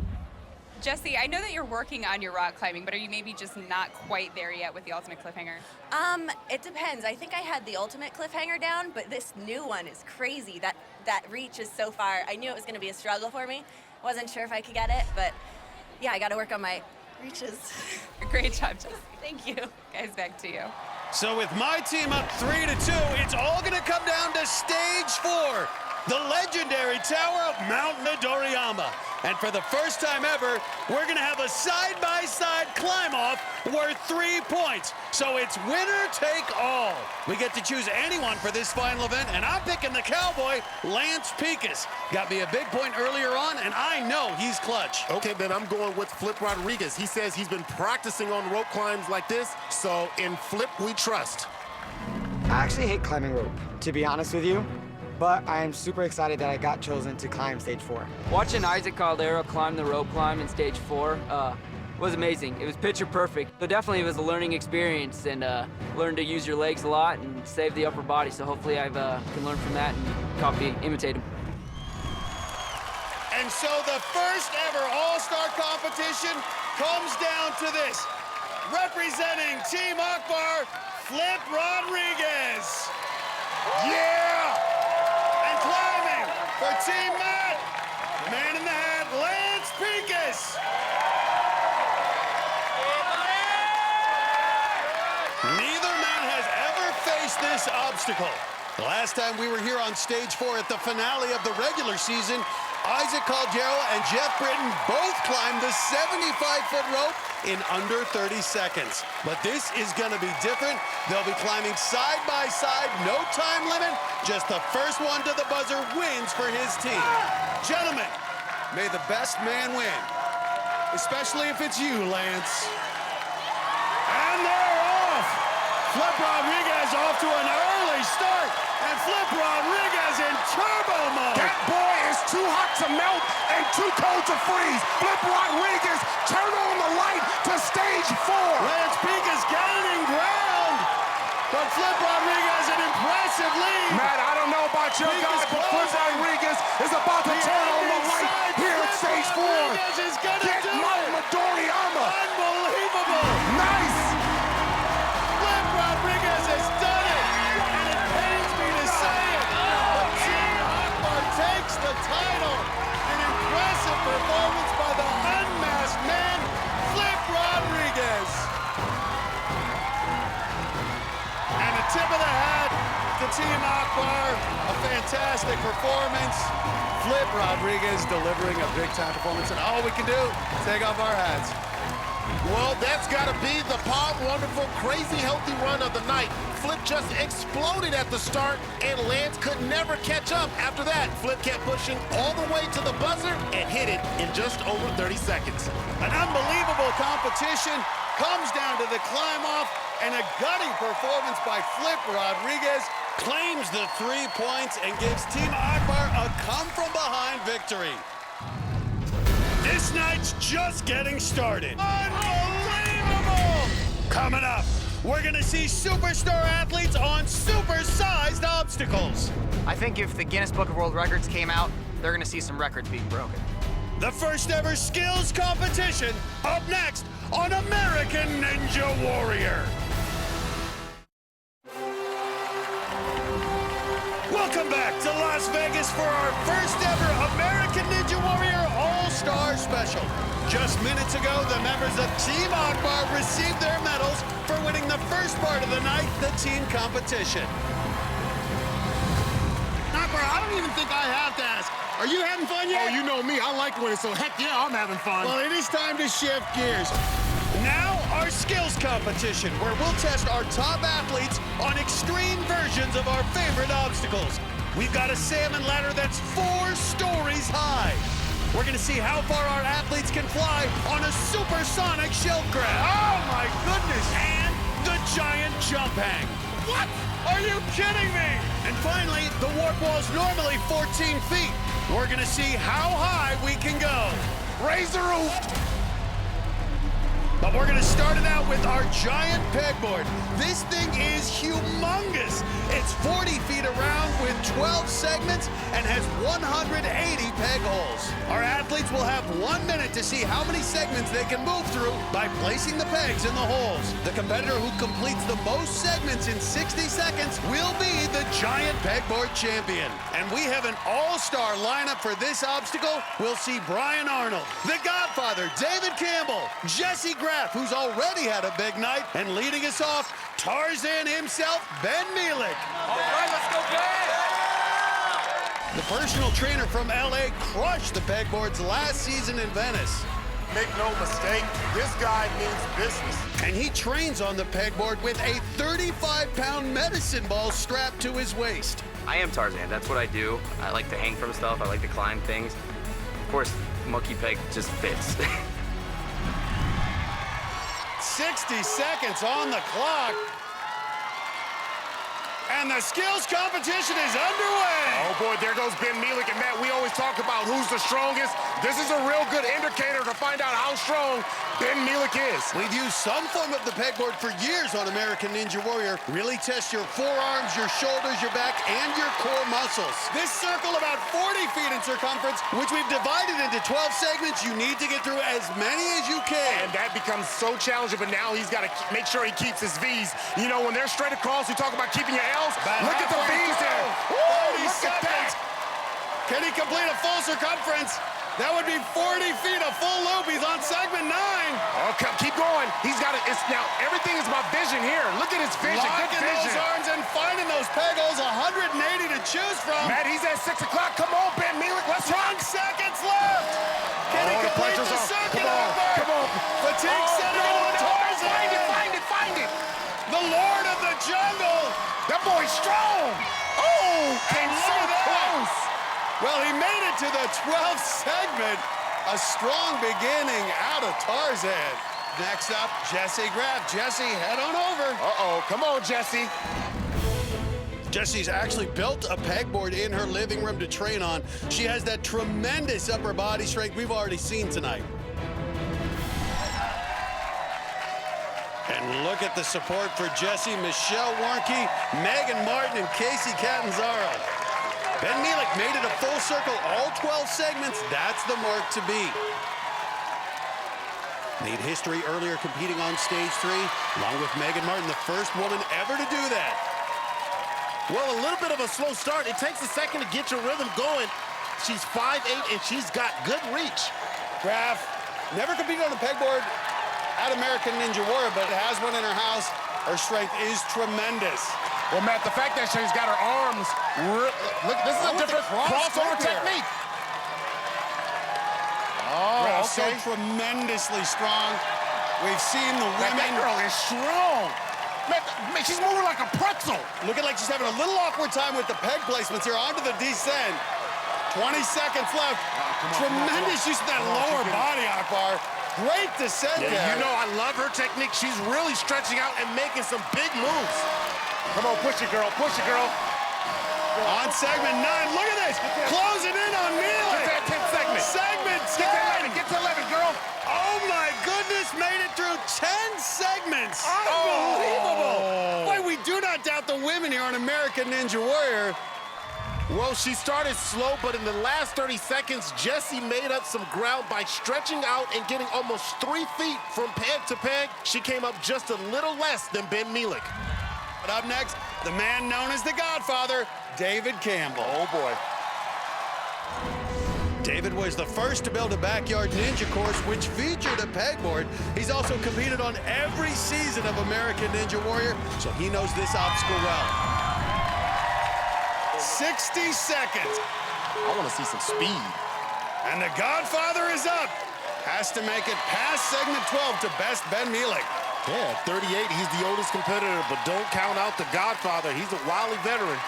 Jessie, I know that you're working on your rock climbing, but are you maybe just not quite there yet with the ultimate cliffhanger? It depends. I think I had the ultimate cliffhanger down, but this new one is crazy. That reach is so far. I knew it was going to be a struggle for me. Wasn't sure if I could get it, but yeah, I got to work on my reaches. Great job, Jessie. Thank you. Guys, back to you. So with my team up 3-2, it's all going to come down to stage 4. The legendary Tower of Mount Midoriyama. And for the first time ever, we're gonna have a side-by-side climb-off worth 3 points. So it's winner take all. We get to choose anyone for this final event, and I'm picking the cowboy, Lance Pekus. Got me a big point earlier on, and I know he's clutch. Okay, then I'm going with Flip Rodriguez. He says he's been practicing on rope climbs like this, so in Flip we trust. I actually hate climbing rope, to be honest with you. But I am super excited that I got chosen to climb stage 4. Watching Isaac Caldera climb the rope climb in stage 4 was amazing. It was picture perfect. So definitely it was a learning experience, and learned to use your legs a lot and save the upper body. So hopefully I can learn from that and imitate him. And so the first ever All-Star competition comes down to this. Representing Team Akbar, Flip Rodriguez. Yeah! And climbing for Team Matt. this obstacle. The last time we were here on stage 4 at the finale of the regular season, Isaac Caldero and Jeff Britton both climbed the 75-foot rope in under 30 seconds. But this is going to be different. They'll be climbing side by side, no time limit. Just the first one to the buzzer wins for his team. Gentlemen, may the best man win, especially if it's you, Lance. And they're off. Flip Rodriguez off to an early start, and Flip Rodriguez in turbo mode. That boy is too hot to melt and too cold to freeze. Flip Rodriguez, turn on the light to stage 4. Lance Peak is gaining ground, but Flip Rodriguez an impressive lead. Matt, I don't know about your Peak guys, is but Flip closing. Rodriguez is about to turn on the light here at stage 4. Rodriguez is gonna Get do Mount it. Midoriyama. Unbelievable. Nice. Flip Rodriguez has done it, and it pains me to say it, but Team Akbar takes the title. An impressive performance by the unmasked man, Flip Rodriguez. And a tip of the hat to Team Akbar. A fantastic performance. Flip Rodriguez delivering a big-time performance, and all we can do is take off our hats. Well, that's got to be the Pod Wonderful crazy healthy run of the night. Flip just exploded at the start, and Lance could never catch up after that. Flip kept pushing all the way to the buzzer and hit it in just over 30 seconds. An unbelievable competition comes down to the climb off, and a gutting performance by Flip Rodriguez claims the 3 points and gives Team Akbar a come-from-behind victory. This night's just getting started. Unbelievable! Coming up, we're gonna see superstar athletes on super-sized obstacles. I think if the Guinness Book of World Records came out, they're gonna see some records being broken. The first ever skills competition up next on American Ninja Warrior. Welcome back to Las Vegas for our first ever American Ninja Warrior All-Star Special. Just minutes ago, the members of Team Akbar received their medals for winning the first part of the night, the team competition. Akbar, I don't even think I have to ask. Are you having fun yet? Oh, you know me. I like winning, so heck yeah, I'm having fun. Well, it is time to shift gears. Now, our skills competition, where we'll test our top athletes on extreme versions of our favorite obstacles. We've got a salmon ladder that's 4 stories high. We're gonna see how far our athletes can fly on a supersonic shelf grab. Oh my goodness! And the giant jump hang. What? Are you kidding me? And finally, the warp wall's normally 14 feet. We're gonna see how high we can go. Raise the roof. But we're gonna start it out with our giant pegboard. This thing is humongous. It's 40 feet around with 12 segments and has 180 peg holes. Our athletes will have 1 minute to see how many segments they can move through by placing the pegs in the holes. The competitor who completes the most segments in 60 seconds will be the giant pegboard champion. And we have an all-star lineup for this obstacle. We'll see Brian Arnold, The Godfather, David Campbell, Jesse Graff, who's already had a big night, and leading us off, Tarzan himself, Ben Mielik. All right, let's go, Ben. The personal trainer from LA crushed the pegboards last season in Venice. Make no mistake, this guy means business. And he trains on the pegboard with a 35-pound medicine ball strapped to his waist. I am Tarzan. That's what I do. I like to hang from stuff. I like to climb things. Of course, monkey peg just fits. 60 seconds on the clock. And the skills competition is underway. Oh boy, there goes Ben Mielik. And Matt, we always talk about who's the strongest. This is a real good indicator to find out how strong Ben Mielik is. We've used some form of the pegboard for years on American Ninja Warrior. Really test your forearms, your shoulders, your back, and your core muscles. This circle about 40 feet in circumference, which we've divided into 12 segments. You need to get through as many as you can. And that becomes so challenging, but now he's got to make sure he keeps his V's. You know, when they're straight across, we talk about keeping your L's. Look at the V's there. Woo, look at that. Can he complete a full circumference? That would be 40 feet, a full loop. He's on segment 9. Oh, keep going. He's got it. Now, everything is about vision here. Look at his vision. Locking Good vision. those arms and finding those peg holes, 180 to choose from. Matt, he's at 6 o'clock. Come on, Ben Mielik. Let's 10 rock. seconds left. Can he complete the circuit? Come on. Fatigue setting into Tarzan. Find it. The Lord of the Jungle. That boy's strong. Oh, came so close. Well, he made it to the 12th segment. A strong beginning out of Tarzan. Next up, Jesse Graff. Jesse, head on over. Uh-oh, come on, Jesse. Jesse's actually built a pegboard in her living room to train on. She has that tremendous upper body strength we've already seen tonight. And look at the support for Jesse, Michelle Warnke, Megan Martin, and Casey Catanzaro. Ben Mielik made it a full circle, all 12 segments. That's the mark to beat. Made history earlier competing on stage 3, along with Megan Martin, the first woman ever to do that. Well, a little bit of a slow start. It takes a second to get your rhythm going. She's 5'8", and she's got good reach. Graff never competed on the pegboard at American Ninja Warrior, but has one in her house. Her strength is tremendous. Well, Matt, the fact that she's got her arms, look, this is a different crossover technique. Oh, Graff okay. so tremendously strong. We've seen the women. That girl is strong. Man, she's moving like a pretzel. Looking like she's having a little awkward time with the peg placements here onto the descent. 20 seconds left. Tremendous use of that lower body, Akbar. Great descent there. You know, I love her technique. She's really stretching out and making some big moves. Come on, push it, girl. Push it, girl. On segment 9, look at this. Closing in on Mielik. Get that 10th segment. Segment 10. Get to 11, girl. Oh, my goodness. Made it through 10 segments. Unbelievable. Boy, we do not doubt the women here on American Ninja Warrior. Well, she started slow, but in the last 30 seconds, Jessie made up some ground by stretching out and getting almost 3 feet from peg to peg. She came up just a little less than Ben Mielik. But up next, the man known as the Godfather, David Campbell. Oh, boy. David was the first to build a backyard ninja course which featured a pegboard. He's also competed on every season of American Ninja Warrior, so he knows this obstacle well. 60 seconds. I want to see some speed. And the Godfather is up. Has to make it past segment 12 to best Ben Mielik. Yeah, 38, he's the oldest competitor, but don't count out the Godfather. He's a wily veteran.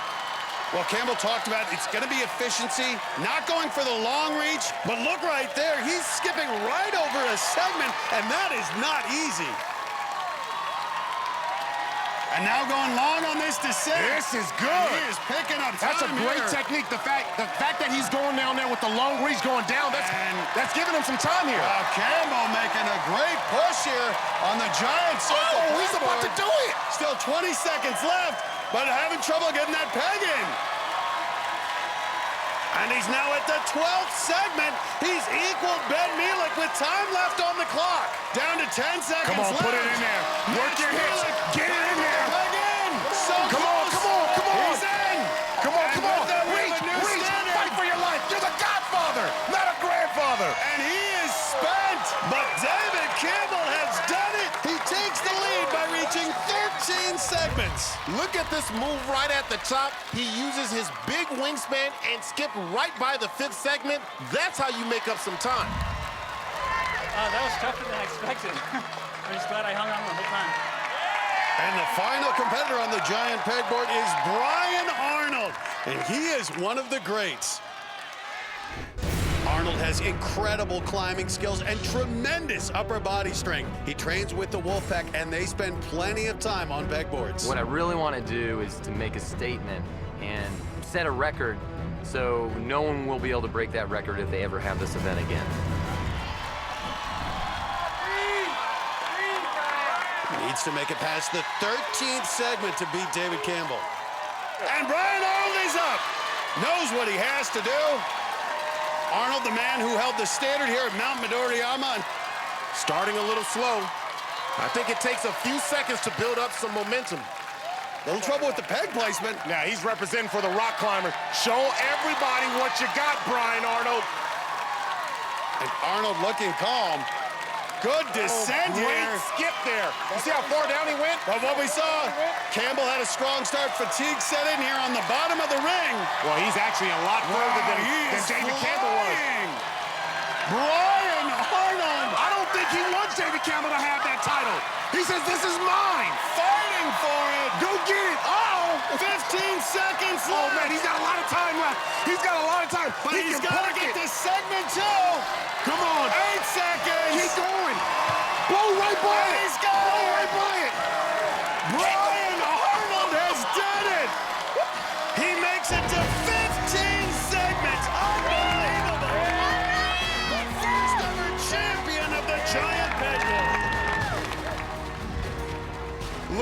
Well, Campbell talked about it's going to be efficiency, not going for the long reach, but look right there. He's skipping right over a segment, and that is not easy. And now going long on this descent. This is good. He is picking up time. That's a great technique. The fact that he's going down there with the long reach going down, that's giving him some time here. Campbell making a great push here on the giant circle. Oh, he's about to do it. Still 20 seconds left, but having trouble getting that peg in. And he's now at the 12th segment. He's equaled Ben Mielik with time left on the clock. Down to 10 seconds Come on, left. put it in there. Work your hips. Get it in there. Peg in. So come on, come on, come on. He's in. Come on, come on. Reach, reach. Fight for your life. You're the Godfather, not a grandfather. And he is spent. But David Campbell has done it. He takes the lead by reaching 13 segments. Look at this move right at the top. He uses his big wingspan and skipped right by the 5th segment. That's how you make up some time. That was tougher than I expected. I'm just glad I hung on the whole time. And the final competitor on the giant pegboard is Brian Arnold, and he is one of the greats. Arnold has incredible climbing skills and tremendous upper body strength. He trains with the Wolfpack, and they spend plenty of time on pegboards. What I really want to do is to make a statement and set a record so no one will be able to break that record if they ever have this event again. Needs to make it past the 13th segment to beat David Campbell. And Brian Arnold is up. Knows what he has to do. Arnold, the man who held the standard here at Mount Midoriyama. Starting a little slow. I think it takes a few seconds to build up some momentum. Little trouble with the peg placement. Now he's representing for the rock climber. Show everybody what you got, Brian Arnold. And Arnold looking calm. Good descent Great here. skip there. You see how far down he went? But what we saw, Campbell had a strong start. Fatigue set in here on the bottom of the ring. Well, he's actually a lot further than David Campbell was. Brian Arnold. I don't think he wants David Campbell to have that title. He says, this is mine. Fighting for it. Go get it. Uh-oh. 15 seconds left. Oh, man, he's got a lot of time left. He's got a lot of time. But he's got to get this segment, too. Come on. 8 seconds. Keep going. Blow right by it. He's got Blow it. right by it. Brian Arnold has done it. He makes it to 15 segments. Unbelievable. The first ever champion of the Giant Bedroll.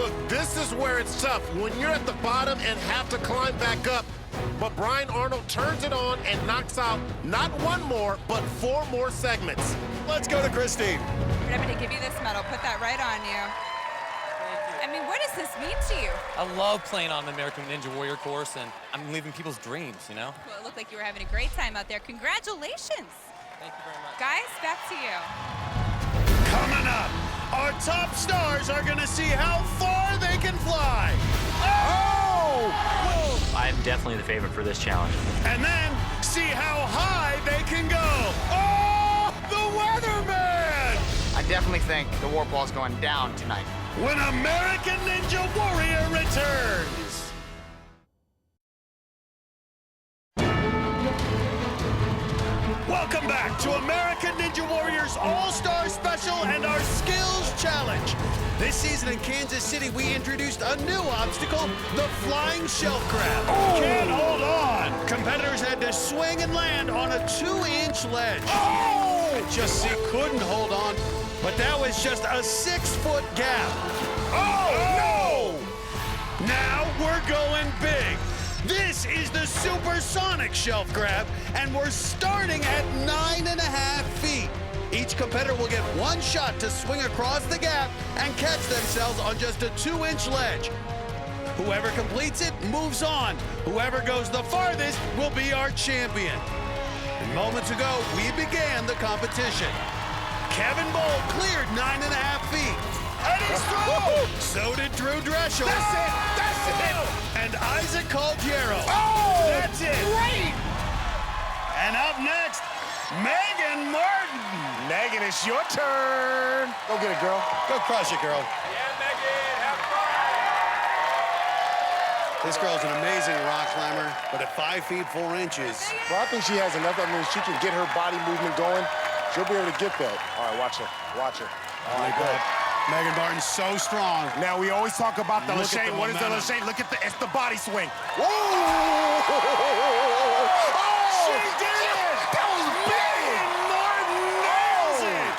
Look, this is where it's tough. When you're at the bottom and have to climb back up, but Brian Arnold turns it on and knocks out not one more, but 4 more segments. Let's go to Christine. I'm going to give you this medal. Put that right on you. I mean, what does this mean to you? I love playing on the American Ninja Warrior course, and I'm living people's dreams, you know? Well, it looked like you were having a great time out there. Congratulations. Thank you very much. Guys, back to you. Coming up, our top stars are going to see how far they can fly. Oh! Whoa! I'm definitely the favorite for this challenge. And then see how high they can go. Oh, the Weatherman! I definitely think the Warp Wall's going down tonight. When American Ninja Warrior returns. Welcome back to American Ninja Warriors All-Star Special and our Skills Challenge. This season in Kansas City, we introduced a new obstacle, the Flying Shelf Crab. Oh. Can't hold on. Competitors had to swing and land on a 2-inch ledge. Oh! Just see, couldn't hold on, but that was just a 6-foot gap. Oh, no! Now we're going big. This is the Supersonic Shelf Grab, and we're starting at 9.5 feet. Each competitor will get 1 shot to swing across the gap and catch themselves on just a 2-inch ledge. Whoever completes it moves on. Whoever goes the farthest will be our champion. And moments ago, we began the competition. Kevin Bull cleared 9.5 feet. And he's through! So did Drew Dreschel. That's it! That's it! And Isaac Caldiero. Oh! That's it! Great! And up next, Megan Martin. Megan, it's your turn. Go get it, girl. Go crush it, girl. Yeah, Megan, have fun. This girl's an amazing rock climber, but at 5 feet 4 inches. Well, I think she has enough. I mean, she can get her body movement going. She'll be able to get that. All right, watch her. Watch her. All right, good. Megan Martin's so strong. Now, we always talk about the Look at Lachey. the What is the momentum. Lachey? Look at it's the body swing. Whoa! She did it! That was big! Megan Martin nails it!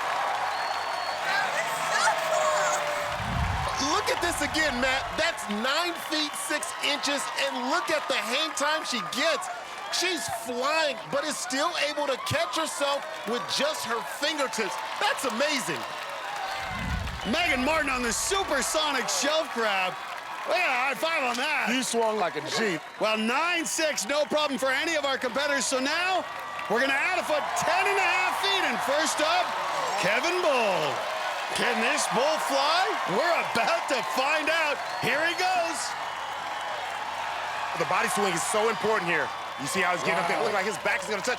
Look at this again, Matt. That's 9 feet 6 inches, and look at the hang time she gets. She's flying, but is still able to catch herself with just her fingertips. That's amazing. Megan Martin on the Supersonic Shelf Grab. Well, yeah, high five on that. You swung like a Jeep. Well, 9-6, no problem for any of our competitors. So now, we're gonna add a foot, 10.5 feet. And first up, Kevin Bull. Can this bull fly? We're about to find out. Here he goes. The body swing is so important here. You see how he's getting up there? Look like his back is gonna touch.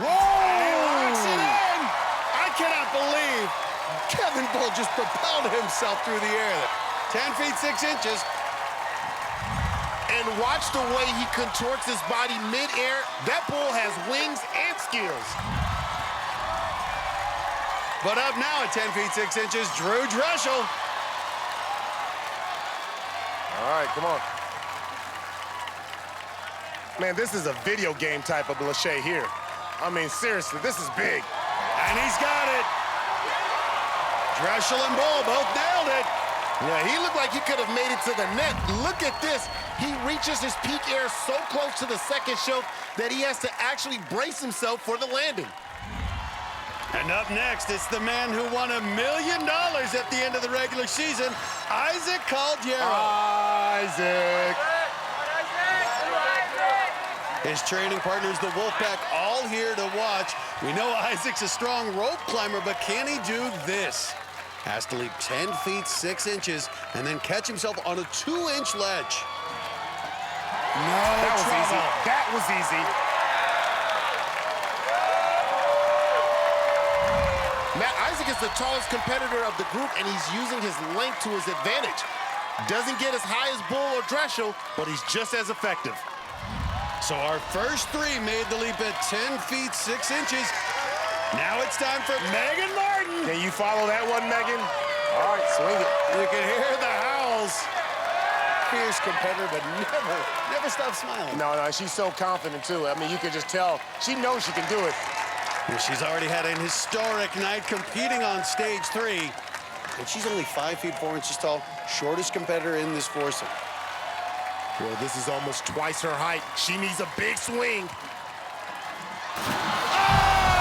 Whoa! And he locks it in. I cannot believe Kevin Bull just propelled himself through the air. 10 feet 6 inches. And watch the way he contorts his body mid-air. That bull has wings and skills. But up now at 10 feet 6 inches, Drew Dreschel. All right, come on. Man, this is a video game type of Lachey here. I mean, seriously, this is big. And he's got it. Dreschel and Bull both nailed it. Yeah, he looked like he could have made it to the net. Look at this. He reaches his peak air so close to the second shelf that he has to actually brace himself for the landing. And up next, it's the man who won $1 million at the end of the regular season, Isaac Caldiero. Isaac. His training partners, the Wolfpack, all here to watch. We know Isaac's a strong rope climber, but can he do this? Has to leap 10 feet 6 inches and then catch himself on a 2-inch ledge. No That was trouble. easy. That was easy. Matt Isaac is the tallest competitor of the group, and he's using his length to his advantage. Doesn't get as high as Bull or Dreschel, but he's just as effective. So our first three made the leap at 10 feet 6 inches. Now it's time for Megan Martin. Can you follow that one, Megan? All right, swing it. You can hear the howls. Fierce competitor, but never stops smiling. No, she's so confident, too. I mean, you can just tell. She knows she can do it. Well, she's already had an historic night competing on stage 3. And she's only 5 feet 4 inches tall, shortest competitor in this foursome. Well, this is almost twice her height. She needs a big swing. Oh!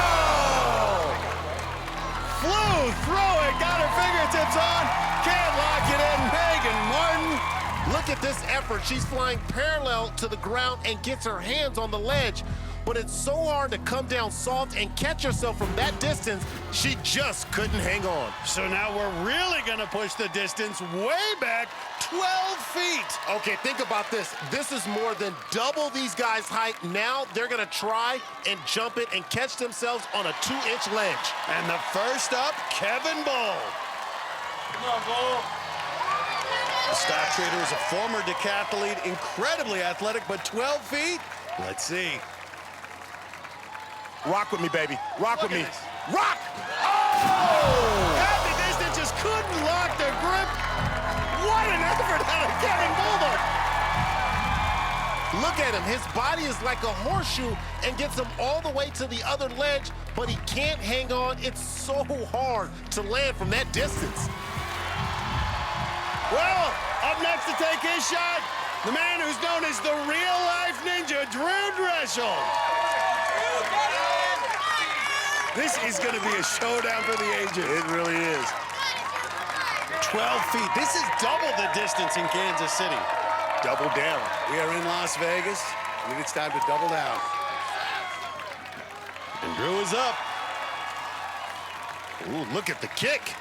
Flew through it, got her fingertips on, can't lock it in. Megan Martin. Look at this effort. She's flying parallel to the ground and gets her hands on the ledge. But it's so hard to come down soft and catch herself from that distance, she just couldn't hang on. So now we're really gonna push the distance way back 12 feet. Okay, think about this. This is more than double these guys' height. Now they're gonna try and jump it and catch themselves on a 2-inch ledge. And the first up, Kevin Bull. Come on, Bull. The stock trader is a former decathlete, incredibly athletic, but 12 feet? Let's see. Rock with me, baby. Rock with me. Rock! Oh! At the distance, just couldn't lock the grip. What an effort out of Kevin Bull. Look at him. His body is like a horseshoe and gets him all the way to the other ledge, but he can't hang on. It's so hard to land from that distance. Well, up next to take his shot, the man who's known as the real-life ninja, Drew Dreschel. This is going to be a showdown for the ages. It really is. 12 feet. This is double the distance in Kansas City. Double down. We are in Las Vegas, and it's time to double down. And Drew is up. Ooh, look at the kick.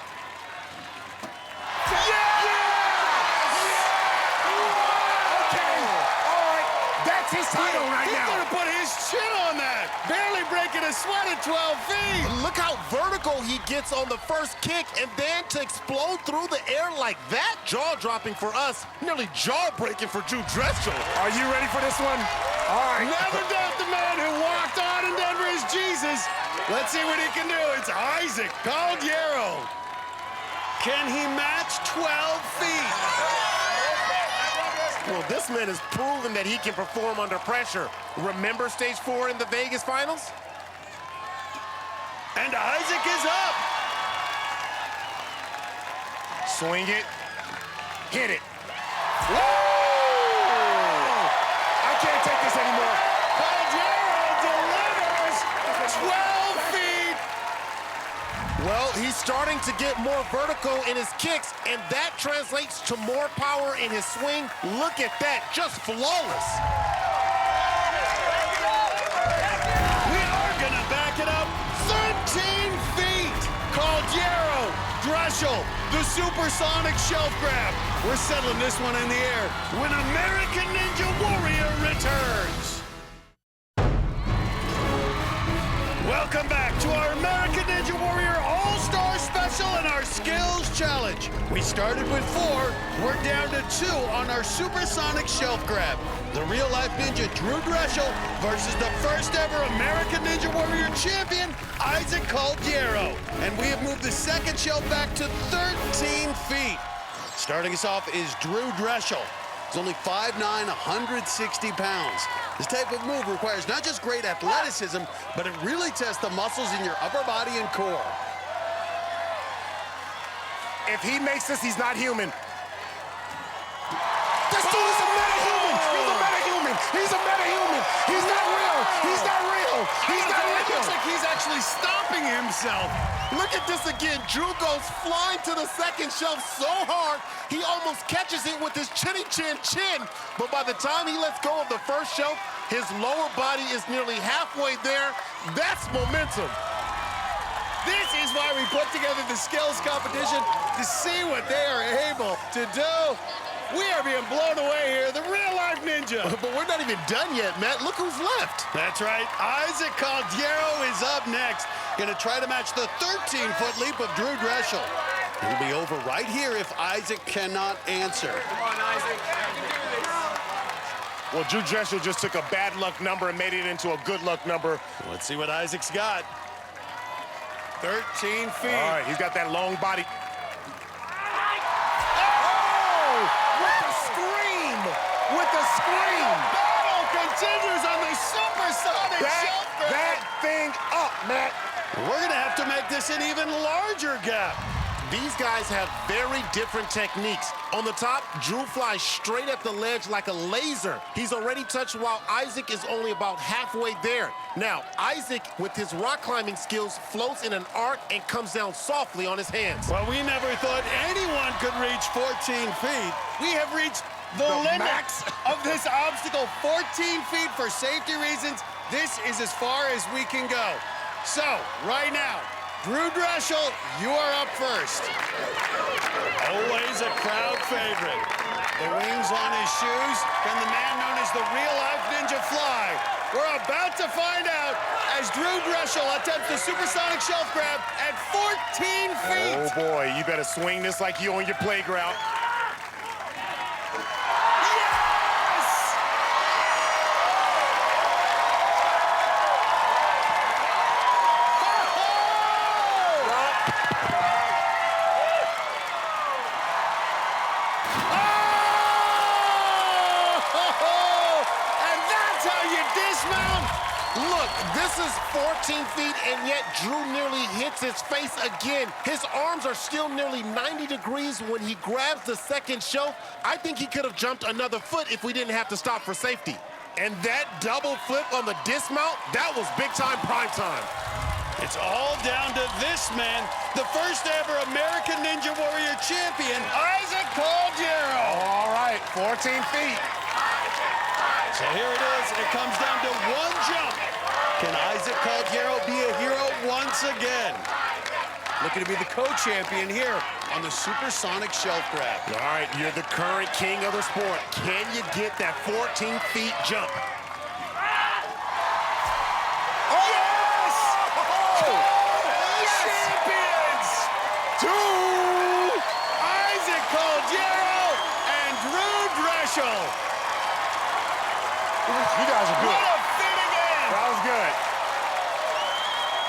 His title right He's now. He's gonna put his chin on that. Barely breaking a sweat at 12 feet. Look how vertical he gets on the first kick, and then to explode through the air like that. Jaw-dropping for us, nearly jaw-breaking for Drew Dreschel. Are you ready for this one? All right. Never doubt the man who walked on in Denver as Jesus. Let's see what he can do. It's Isaac Caldiero. Can he match 12 feet? Well, this man has proven that he can perform under pressure. Remember stage 4 in the Vegas finals? And Isaac is up. Swing it. Hit it. Woo! I can't take this anymore. Caldiero delivers 12 feet. Well, he's starting to get more vertical in his kicks, and that translates to more power in his swing. Look at that, just flawless. We are gonna back it up 13 feet. Caldiero, Dreschel, the supersonic shelf grab. We're settling this one in the air when American Ninja Warrior returns. Welcome back to our American Ninja Warrior All-Star Special and our Skills Challenge. We started with 4, we're down to 2 on our supersonic shelf grab. The real-life ninja Drew Dreschel versus the first ever American Ninja Warrior champion, Isaac Caldiero. And we have moved the second shelf back to 13 feet. Starting us off is Drew Dreschel. He's only 5'9", 160 pounds. This type of move requires not just great athleticism, but it really tests the muscles in your upper body and core. If he makes this, he's not human. This dude is a meta-human. He's a meta-human. He's a meta-human. He's not real. He's not real. He's not real. It looks like he's actually stomping himself. Look at this again. Drew goes flying to the second shelf so hard, he almost catches it with his chinny chin chin. But by the time he lets go of the first shelf, His lower body is nearly halfway there. That's momentum. This is why we put together the skills competition, to see what they are able to do. We are being blown away here, the real-life ninja. But we're not even done yet, Matt. Look who's left. That's right. Isaac Caldiero is up next. Going to try to match the 13-foot leap of Drew Drechsel. It'll be over right here if Isaac cannot answer. Come on, Isaac. You can do this. Well, Drew Drechsel just took a bad luck number and made it into a good luck number. Let's see what Isaac's got. 13 feet. All right, he's got that long body. With the scream. Battle continues on the supersonic shelf grab. That thing up, Matt. We're going to have to make this an even larger gap. These guys have very different techniques. On the top, Drew flies straight at the ledge like a laser. He's already touched while Isaac is only about halfway there. Now, Isaac, with his rock climbing skills, floats in an arc and comes down softly on his hands. Well, we never thought anyone could reach 14 feet. We have reached the limit max of this obstacle, 14 feet for safety reasons. This is as far as we can go. So, right now, Drew Drechsel, you are up first. Always a crowd favorite. The wings on his shoes, and the man known as the real-life Ninja fly. We're about to find out as Drew Drechsel attempts the supersonic shelf grab at 14 feet. Oh, boy, you better swing this like you on your playground. This is 14 feet, and yet Drew nearly hits his face again. His arms are still nearly 90 degrees when he grabs the second shelf. I think he could have jumped another foot if we didn't have to stop for safety. And that double flip on the dismount, that was big-time prime time. It's all down to this man, the first ever American Ninja Warrior champion, Isaac Caldiero. All right, 14 feet. So here it is. It comes down to one jump. Can Isaac Caldiero be a hero once again? Looking to be the co-champion here on the supersonic shelf grab. All right, you're the current king of the sport. Can you get that 14 feet jump? Oh, yes! Co-champions! Two! Isaac Caldiero and Drew Drechsel. You guys are good. What a fit again! That was good.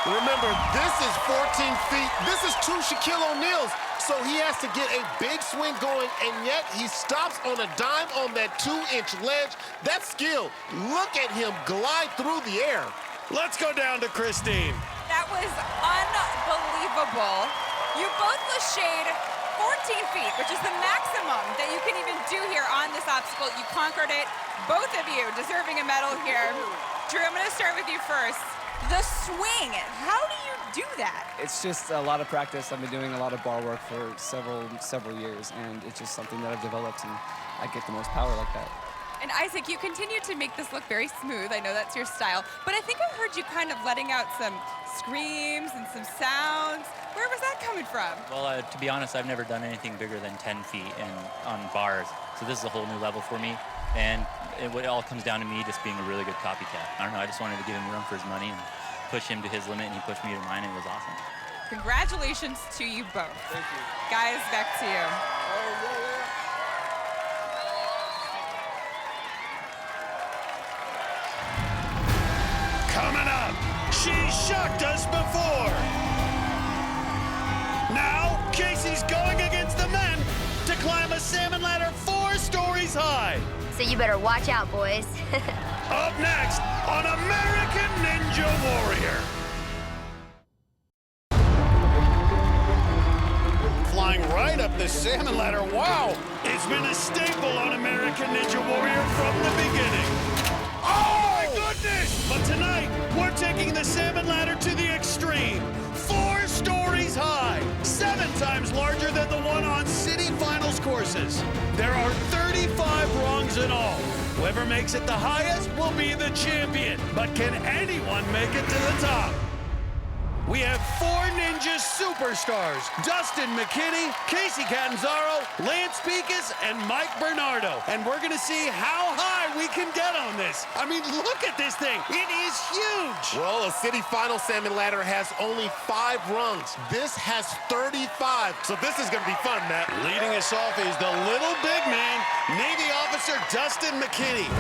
Remember, this is 14 feet. This is 2 Shaquille O'Neals. So he has to get a big swing going, and yet he stops on a dime on that 2-inch ledge. That's skill. Look at him glide through the air. Let's go down to Christine. That was unbelievable. You both lashayed 14 feet, which is the maximum that you can even do here on this obstacle. You conquered it. Both of you deserving a medal here. Drew, I'm going to start with you first. The swing, how do you do that? It's just a lot of practice. I've been doing a lot of bar work for several years, and it's just something that I've developed, and I get the most power like that. And Isaac, you continue to make this look very smooth. I know that's your style, but I think I heard you kind of letting out some screams and some sounds. Where was that coming from? Well, to be honest, I've never done anything bigger than 10 feet on bars, so this is a whole new level for me. And it all comes down to me just being a really good copycat. I don't know, I just wanted to give him room for his money and push him to his limit, and he pushed me to mine, and it was awesome. Congratulations to you both. Thank you. Guys, back to you. Coming up, she shocked us before. Now, Casey's going against the men to climb a salmon ladder 4 stories high. So you better watch out, boys. Up next on American Ninja Warrior. Flying right up the salmon ladder, wow! It's been a staple on American Ninja Warrior from the beginning. Oh my goodness! But tonight, we're taking the salmon ladder to the extreme. 4 stories high, 7 times larger than the one on city finals courses. There are 35 rungs in all. When Whoever makes it the highest will be the champion. But can anyone make it to the top? We have 4 Ninja superstars: Dustin McKinney, Casey Catanzaro, Lance Pekus, and Mike Bernardo. And we're gonna see how high we can get on this. I mean, look at this thing. It is huge. Well, a city final salmon ladder has only 5 rungs. This has 35, so this is gonna be fun, Matt. Leading us off is the little big man, Navy Officer Dustin McKinney.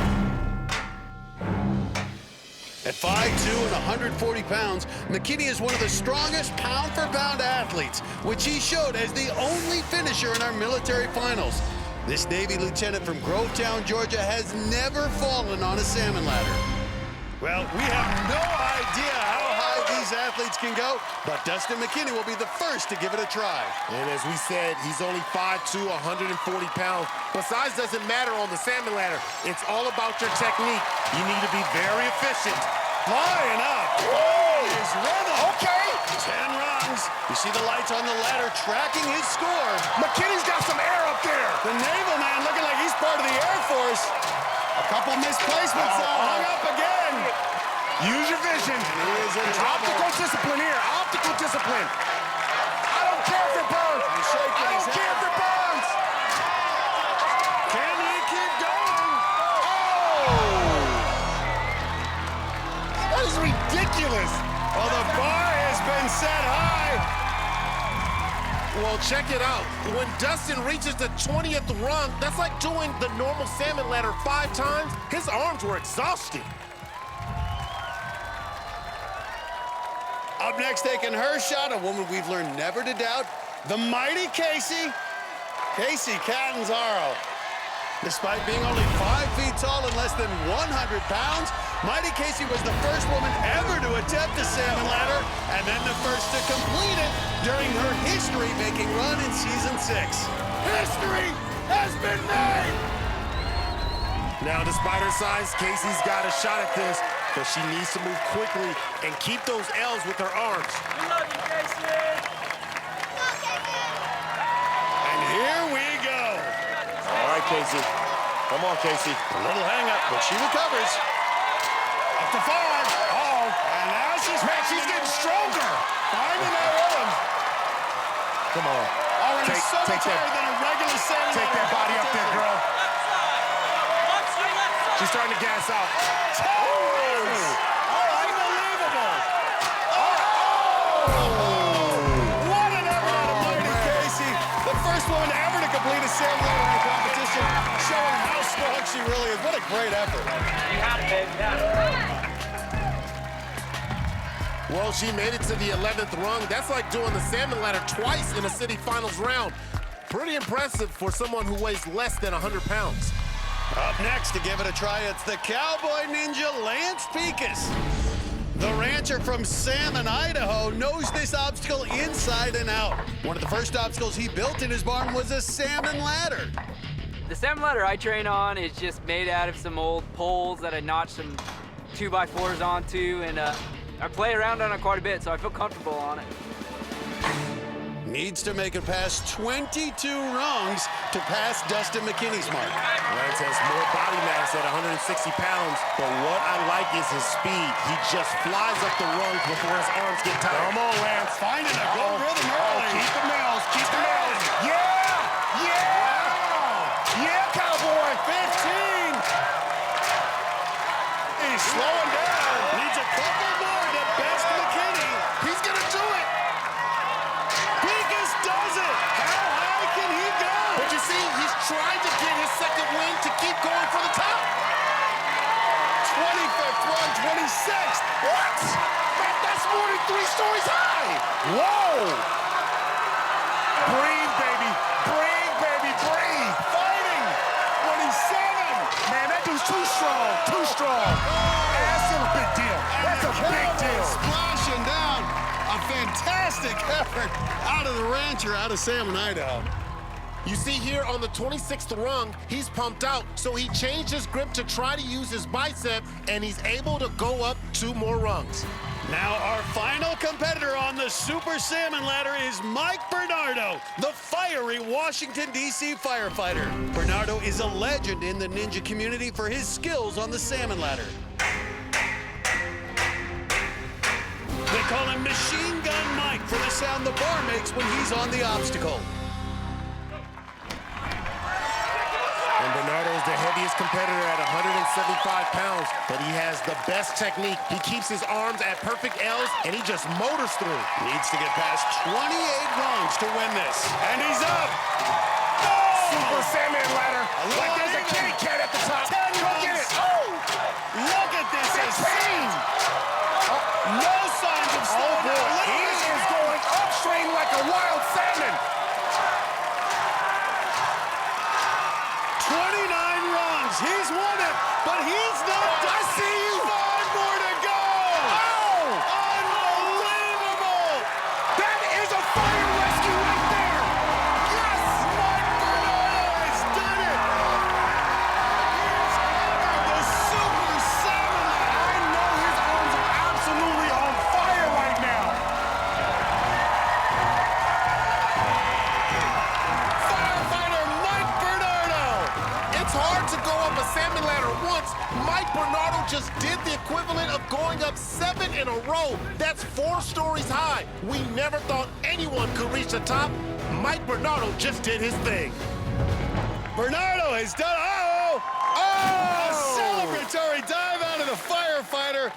At 5'2" and 140 pounds, McKinney is one of the strongest pound-for-pound athletes, which he showed as the only finisher in our military finals. This Navy lieutenant from Grovetown, Georgia, has never fallen on a salmon ladder. Well, we have no idea how high these athletes can go, but Dustin McKinney will be the first to give it a try. And as we said, he's only 5'2", 140 pounds. But size doesn't matter on the salmon ladder. It's all about your technique. You need to be very efficient. Flying up. Oh, his rhythm. Okay. 10 rungs. You see the lights on the ladder tracking his score. McKinney's got some air up there. The naval man looking like he's part of the Air Force. A couple misplacements, hung up again. Use your vision. Optical discipline here. Optical discipline. I don't care if it burns. I don't care if it burns. Can he keep going? Oh! That is ridiculous. Well, the bar has been set high. Well, check it out. When Dustin reaches the 20th rung, that's like doing the normal salmon ladder 5 times. His arms were exhausted. Up next, taking her shot, a woman we've learned never to doubt, the mighty Casey Catanzaro. Despite being only 5 feet tall and less than 100 pounds, Mighty Casey was the first woman ever to attempt a salmon ladder, and then the first to complete it during her history-making run in Season 6. History has been made! Now, despite her size, Casey's got a shot at this, but she needs to move quickly and keep those L's with her arms. We love you, Casey! And here we go. All right, Casey. Come on, Casey. A little hang-up, but she recovers. Up to 5. Uh-oh. And now she's getting stronger. Finding that rhythm. Come on. Oh, and it's so much higher than a regular salmon. Take that body up there, girl. She's starting to gas out. Unbelievable. What an effort out of Mighty Casey. The first woman ever to complete a salmon ladder competition, showing how strong she really is. What a great effort. You had it, baby. Well, she made it to the 11th rung. That's like doing the salmon ladder twice in a city finals round. Pretty impressive for someone who weighs less than 100 pounds. Up next to give it a try, it's the Cowboy Ninja, Lance Pekus. The rancher from Salmon, Idaho, knows this obstacle inside and out. One of the first obstacles he built in his barn was a salmon ladder. The salmon ladder I train on is just made out of some old poles that I notched some 2x4s onto, and I play around on it quite a bit, so I feel comfortable on it. Needs to make it past 22 rungs to pass Dustin McKinney's mark. Lance has more body mass at 160 pounds, but what I like is his speed. He just flies up the rungs before his arms get tired. Come on, Lance. Finding a good rhythm early. Keep the nails, keep the nails. Yeah! Yeah! Yeah, Cowboy! 15! He's slowing down. Needs a couple more to best McKinney. He's gonna do it! Pekus does it! How high can he go? But you see, he's trying to get his second win to keep going for the top. 25th run, 26th. What? That's more than 3 stories high. Whoa! Breathe, baby. Breathe, baby. Breathe. Fighting! 27! Man, that dude's too strong. Too strong. That's a big deal. That's a big deal. Splashing down. A fantastic effort out of the rancher, out of Salmon, Idaho. You see here on the 26th rung, he's pumped out, so he changed his grip to try to use his bicep, and he's able to go up 2 more rungs. Now our final competitor on the Super Salmon Ladder is Mike Bernardo, the fiery Washington, D.C. firefighter. Bernardo is a legend in the ninja community for his skills on the Salmon Ladder. They call him Machine Gun Mike for the sound the bar makes when he's on the obstacle. And Bernardo is the heaviest competitor at 175 pounds, but he has the best technique. He keeps his arms at perfect L's, and he just motors through. Needs to get past 28 rungs to win this. And he's up! Super Salmon Ladder. Like there's a kitty cat at the top. Look at it. Oh! Look at this. No signs of slowing down. He is going upstream like a wild salmon. 29 runs. He's won it, but he's not done. I see you. 5 more to go. Oh! Unbelievable. That is a fire rescue right there. Yes! Mike Bernardo has done it. He's covered the Super Salmon Ladder. I know his arms are absolutely on fire right now. Firefighter Mike Bernardo. It's hard to go up a salmon ladder once. Mike Bernardo just did the equivalent of going up 7 in a row. That's 4 stories high. We never thought anyone could reach the top. Mike Bernardo just did his thing. Bernardo has done, a celebratory dive out of the firefighter.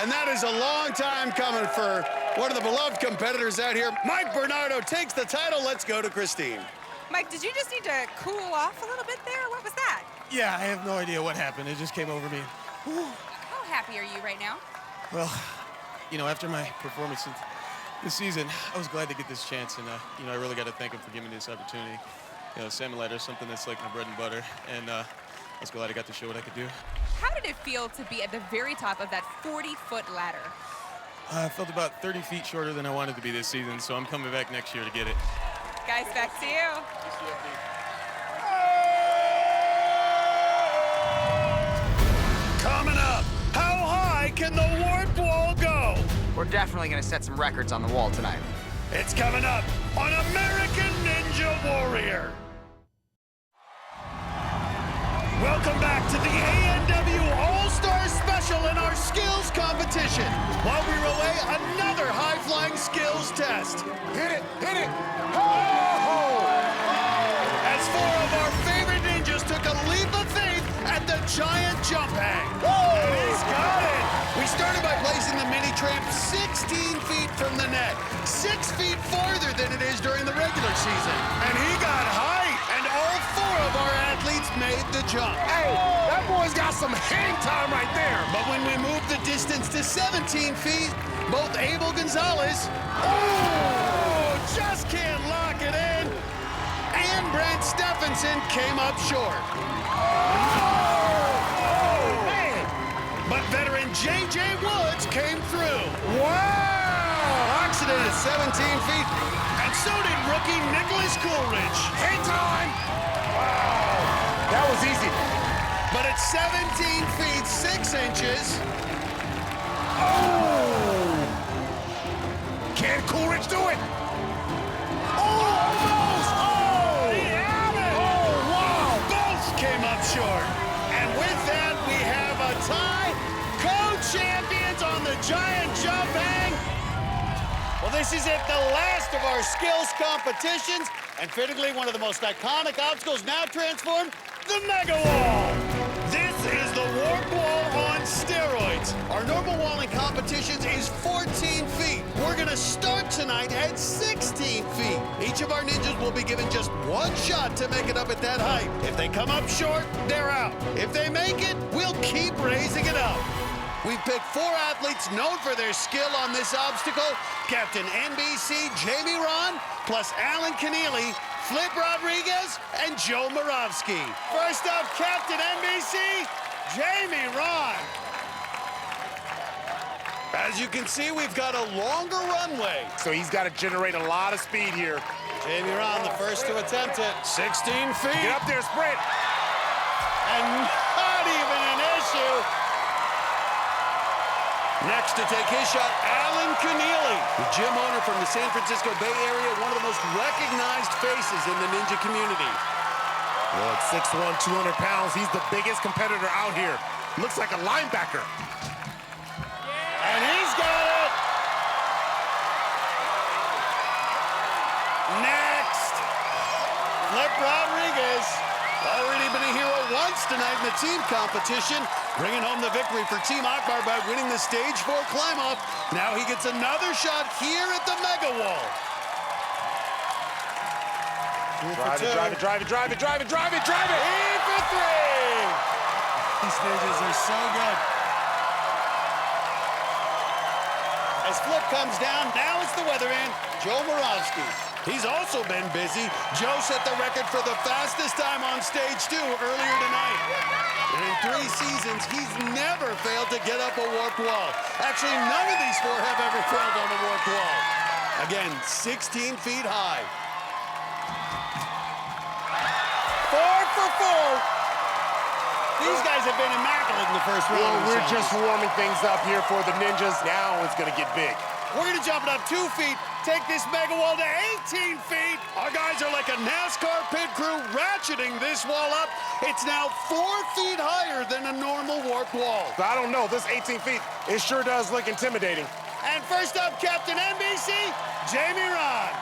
And that is a long time coming for one of the beloved competitors out here. Mike Bernardo takes the title. Let's go to Christine. Mike, did you just need to cool off a little bit there? What was that? Yeah, I have no idea what happened. It just came over me. How happy are you right now? Well, you know, after my performance this season, I was glad to get this chance, and you know, I really got to thank him for giving me this opportunity. You know, salmon ladder is something that's like my bread and butter, and I was glad I got to show what I could do. How did it feel to be at the very top of that 40-foot ladder? I felt about 30 feet shorter than I wanted to be this season, so I'm coming back next year to get it. Guys, back to you. Coming up, how high can the warp wall go? We're definitely going to set some records on the wall tonight. It's coming up on American Ninja Warrior. Welcome back to the ANW All-Star Special in our skills competition, while we relay another high-flying skills test. Hit it, hit it. Oh! As 4 of our favorite ninjas took a leap of faith at the giant jump hang. And he's got it. We started by placing the mini tramp 16 feet from the net, 6 feet farther than it is during the regular season. And he got height, and all 4 of our athletes made the jump. Hey, that boy's got some hang time right there. But when we moved the distance to 17 feet, both Abel Gonzalez, just can't lock it in, and Brent Stephenson came up short. Man. But veteran J.J. Woods came through. Wow! Accident at 17 feet, and so did rookie Nicholas Coolidge. Hang time! Wow! That was easy. But at 17 feet, 6 inches, Can Coolidge do it? almost! He had it! Wow! Both came up short. And with that, we have a tie. Co-champions on the giant jump hang. Well, this is it, the last of our skills competitions. And fittingly, one of the most iconic obstacles now transformed, the Mega Wall. This is the warp wall on steroids. Our normal wall in competitions is 14 feet. We're gonna start tonight at 16 feet. Each of our ninjas will be given just 1 shot to make it up at that height. If they come up short, they're out. If they make it, we'll keep raising it up. We've picked 4 athletes known for their skill on this obstacle. Captain NBC Jamie Ron, plus Alan Keneally, Flip Rodriguez, and Joe Moravsky. First up, Captain NBC, Jamie Ron. As you can see, we've got a longer runway. So he's got to generate a lot of speed here. Jamie Ron, the first to attempt it. 16 feet. Get up there, sprint. And not even an issue. Next to take his shot, Alan Keneally, the gym owner from the San Francisco Bay Area, one of the most recognized faces in the ninja community. Well, at 6'1", 200 pounds, he's the biggest competitor out here. Looks like a linebacker. And he's got it. Next, Flip Rodriguez. Already been a hero once tonight in the team competition, bringing home the victory for Team Akbar by winning the Stage 4 climb-off. Now he gets another shot here at the Mega Wall. Drive it, drive it, drive it, drive it, drive it, drive it! In for three! These stages are so good. As Flip comes down, now it's the weatherman, Joe Moravsky. He's also been busy. Joe set the record for the fastest time on Stage 2 earlier tonight. And in 3 seasons, he's never failed to get up a warped wall. Actually, none of these 4 have ever failed on a warped wall. Again, 16 feet high. 4 for 4. These guys have been immaculate in the first round. Well, we're just warming things up here for the Ninjas. Now it's going to get big. We're going to jump it up 2 feet, take this mega wall to 18 feet. Our guys are like a NASCAR pit crew ratcheting this wall up. It's now 4 feet higher than a normal warped wall. I don't know, this 18 feet, it sure does look intimidating. And first up, Captain NBC, Jamie Ron.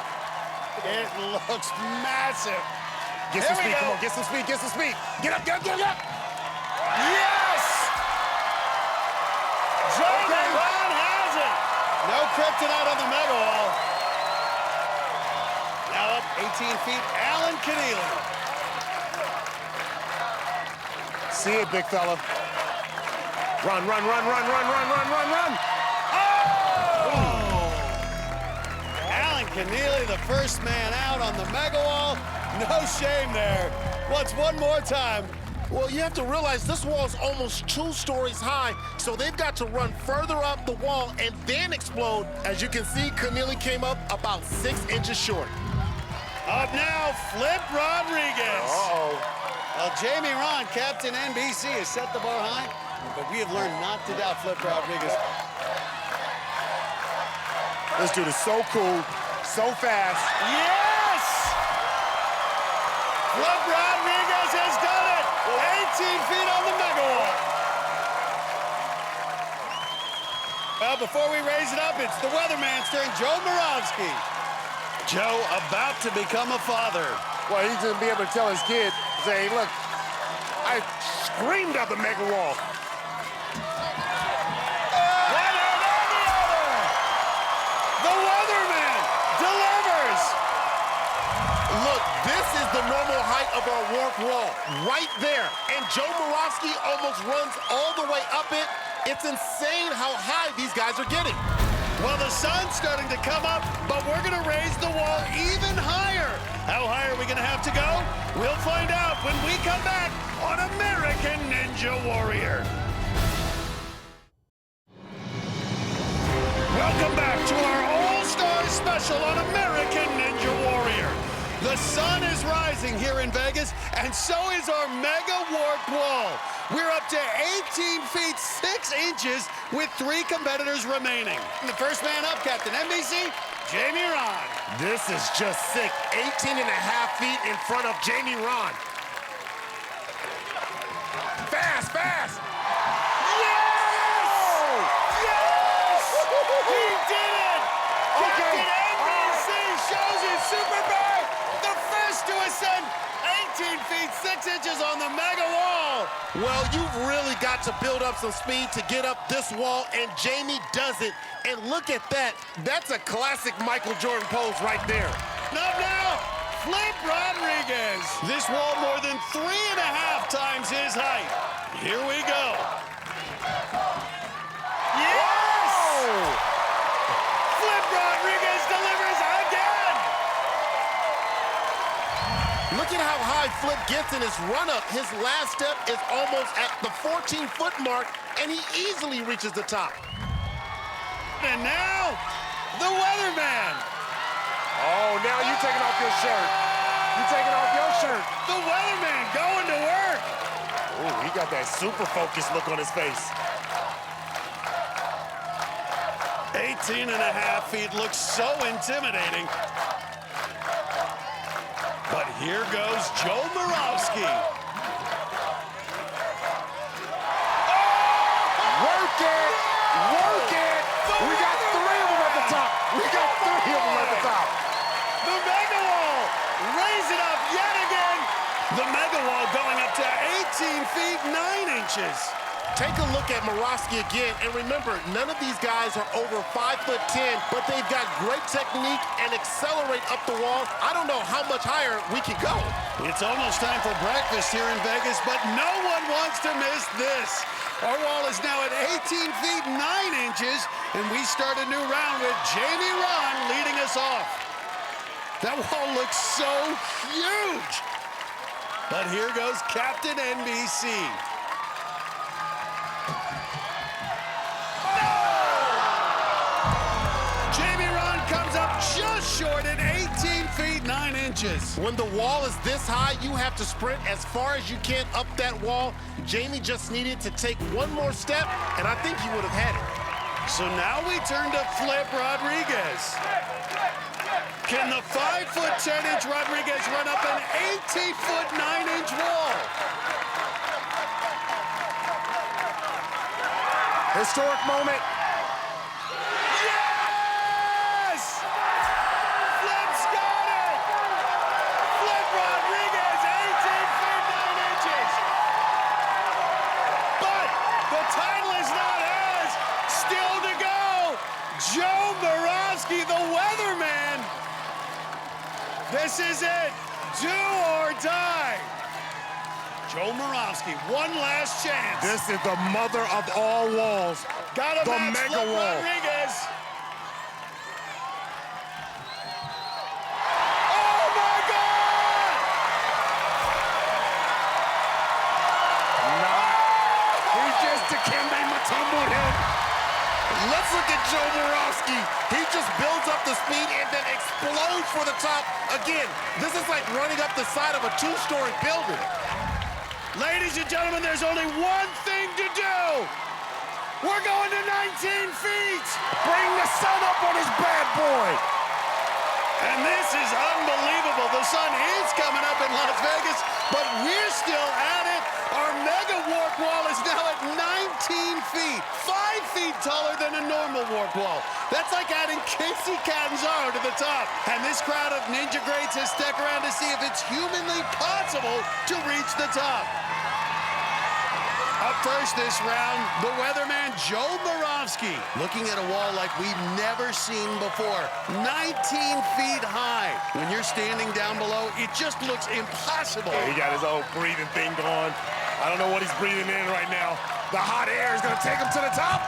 It looks massive. Get some speed, come on, get some speed, get some speed. Get up, get up, get up. Yes! Jamie Ron has it. No kryptonite on the mega wall. Now up 18 feet, Alan Keneally. See it, big fella. Run, run, run, run, run, run, run, run, run. Oh! Alan Keneally, the first man out on the mega wall. No shame there. Once one more time. Well, you have to realize this wall is almost 2 stories high, so they've got to run further up the wall and then explode. As you can see, Keneally came up about 6 inches short. Up now, Flip Rodriguez. Uh-oh. Well, Jamie Ron, Captain NBC, has set the bar high, but we have learned not to doubt Flip Rodriguez. This dude is so cool, so fast. Yes! Flip Rodriguez has done it! 18 feet on the mega wall. Well, before we raise it up, it's the weatherman's turn, Joe Moravsky. Joe about to become a father. Well, he's gonna be able to tell his kid, say, look, I screamed up the mega wall. One and the other. The weatherman delivers. Look, this is the normal height of our warped wall, right there. And Joe Moravsky almost runs all the way up it. It's insane how high these guys are getting. Well, the sun's starting to come up, but we're gonna raise the wall even higher. How high are we gonna have to go? We'll find out when we come back on American Ninja Warrior. Welcome back to our All-Star Special on American Ninja Warrior. The sun is rising here in Vegas, and so is our mega warped wall. We're up to 18 feet 6 inches with 3 competitors remaining. And the first man up, Captain NBC, Jamie Ron. This is just sick. 18 and a half feet in front of Jamie Ron. Fast, fast. Yes! Yes! He did it! Okay. Captain NBC shows his super power. The first to ascend 18 feet 6 inches on the mega wall. Well, you've really got to build up some speed to get up this wall, and Jamie does it. And look at that. That's a classic Michael Jordan pose right there. Up now, Flip Rodriguez. This wall more than 3.5 times his height. Here we go. Yes! Flip Rodriguez delivers again. Look at how high Flip gets in his run-up. His last step is almost at the 14-foot mark, and he easily reaches the top. And now, the weatherman. Oh, now you're taking off your shirt. You're taking off your shirt. The weatherman going to work. Oh, he got that super focused look on his face. 18 and a half feet looks so intimidating. But here goes Joe Moravsky. Work it! Work it! We got 3 of them at the top. We got 3 of them at the top. The Mega Wall! Raise it up yet again! The Mega Wall going up to 18 feet 9 inches. Take a look at Moravsky again, and remember, none of these guys are over 5'10", but they've got great technique and accelerate up the wall. I don't know how much higher we can go. It's almost time for breakfast here in Vegas, but no one wants to miss this. Our wall is now at 18 feet 9 inches, and we start a new round with Jamie Rahn leading us off. That wall looks so huge. But here goes Captain NBC. Just short at 18 feet 9 inches. When the wall is this high, you have to sprint as far as you can up that wall. Jamie just needed to take one more step, and I think he would have had it. So now we turn to Flip Rodriguez. Can the 5'10" Rodriguez run up an 18-foot 9-inch wall? Historic moment. Joe Moravsky, the weatherman. This is it. Do or die. Joe Moravsky, one last chance. This is the mother of all walls. Got a the match, Mega Flip Wall. Rodriguez. Oh my God! He just Dikembe Mutombo'd him. Let's look at Joe Moravsky. He just builds up the speed and then explodes for the top. Again, this is like running up the side of a 2-story building. Ladies and gentlemen, there's only one thing to do. We're going to 19 feet. Bring the sun up on his bad boy. And this is unbelievable. The sun is coming up in Las Vegas, but we're still at it. Our Mega Warp Wall is now at 19 feet, 5 feet taller than a normal warp wall. That's like adding Casey Catanzaro to the top. And this crowd of Ninja Greats has stuck around to see if it's humanly possible to reach the top. Up first this round, the weatherman Joe Moravsky, looking at a wall like we've never seen before. 19 feet high. When you're standing down below, it just looks impossible. He got his own breathing thing going. I don't know what he's breathing in right now. The hot air is gonna take him to the top.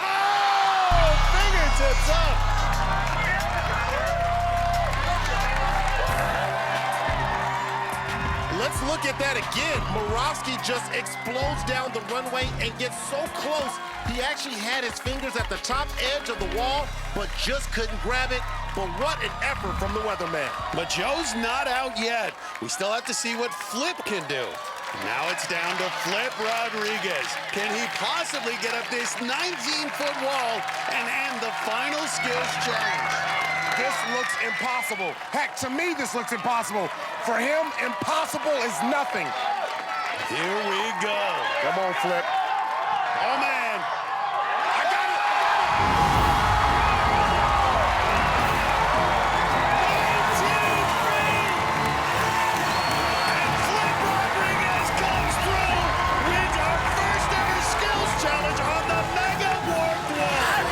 Oh, fingertips up. Let's look at that again. Moravsky just explodes down the runway and gets so close, he actually had his fingers at the top edge of the wall, but just couldn't grab it. But what an effort from the weatherman. But Joe's not out yet. We still have to see what Flip can do. Now it's down to Flip Rodriguez. Can he possibly get up this 19-foot wall and end the final skills challenge? This looks impossible. Heck, to me, this looks impossible. For him, impossible is nothing. Here we go. Come on, Flip. Oh, man. I got it. 19 feet. And Flip Rodriguez comes through, wins our first ever skills challenge on the Mega Warp Wall.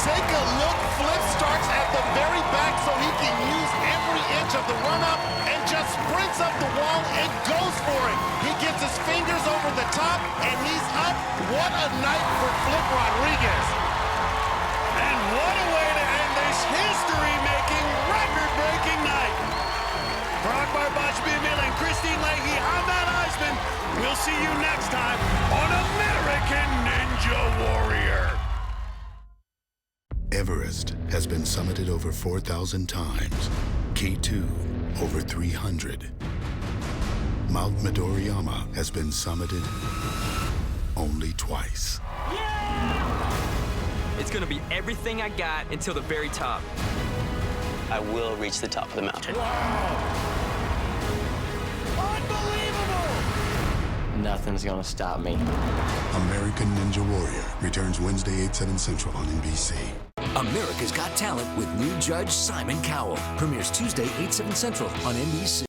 Take a look. Flip starts at the very back so he can use every inch of the run-up and just sprints up the wall and goes for it. He gets his fingers over the top and he's up. What a night for Flip Rodriguez. And what a way to end this history-making, record-breaking night. For Akbar Bajbimil and Christine Leahy, I'm Matt Eisman. We'll see you next time on American Ninja Warrior. Everest has been summited over 4,000 times. K2 over 300. Mount Midoriyama has been summited only twice. It's gonna be everything I got until the very top. I will reach the top of the mountain. Nothing's gonna stop me. American Ninja Warrior returns Wednesday, 8/7 Central on NBC. America's Got Talent with new judge Simon Cowell. Premieres Tuesday, 8/7 Central on NBC.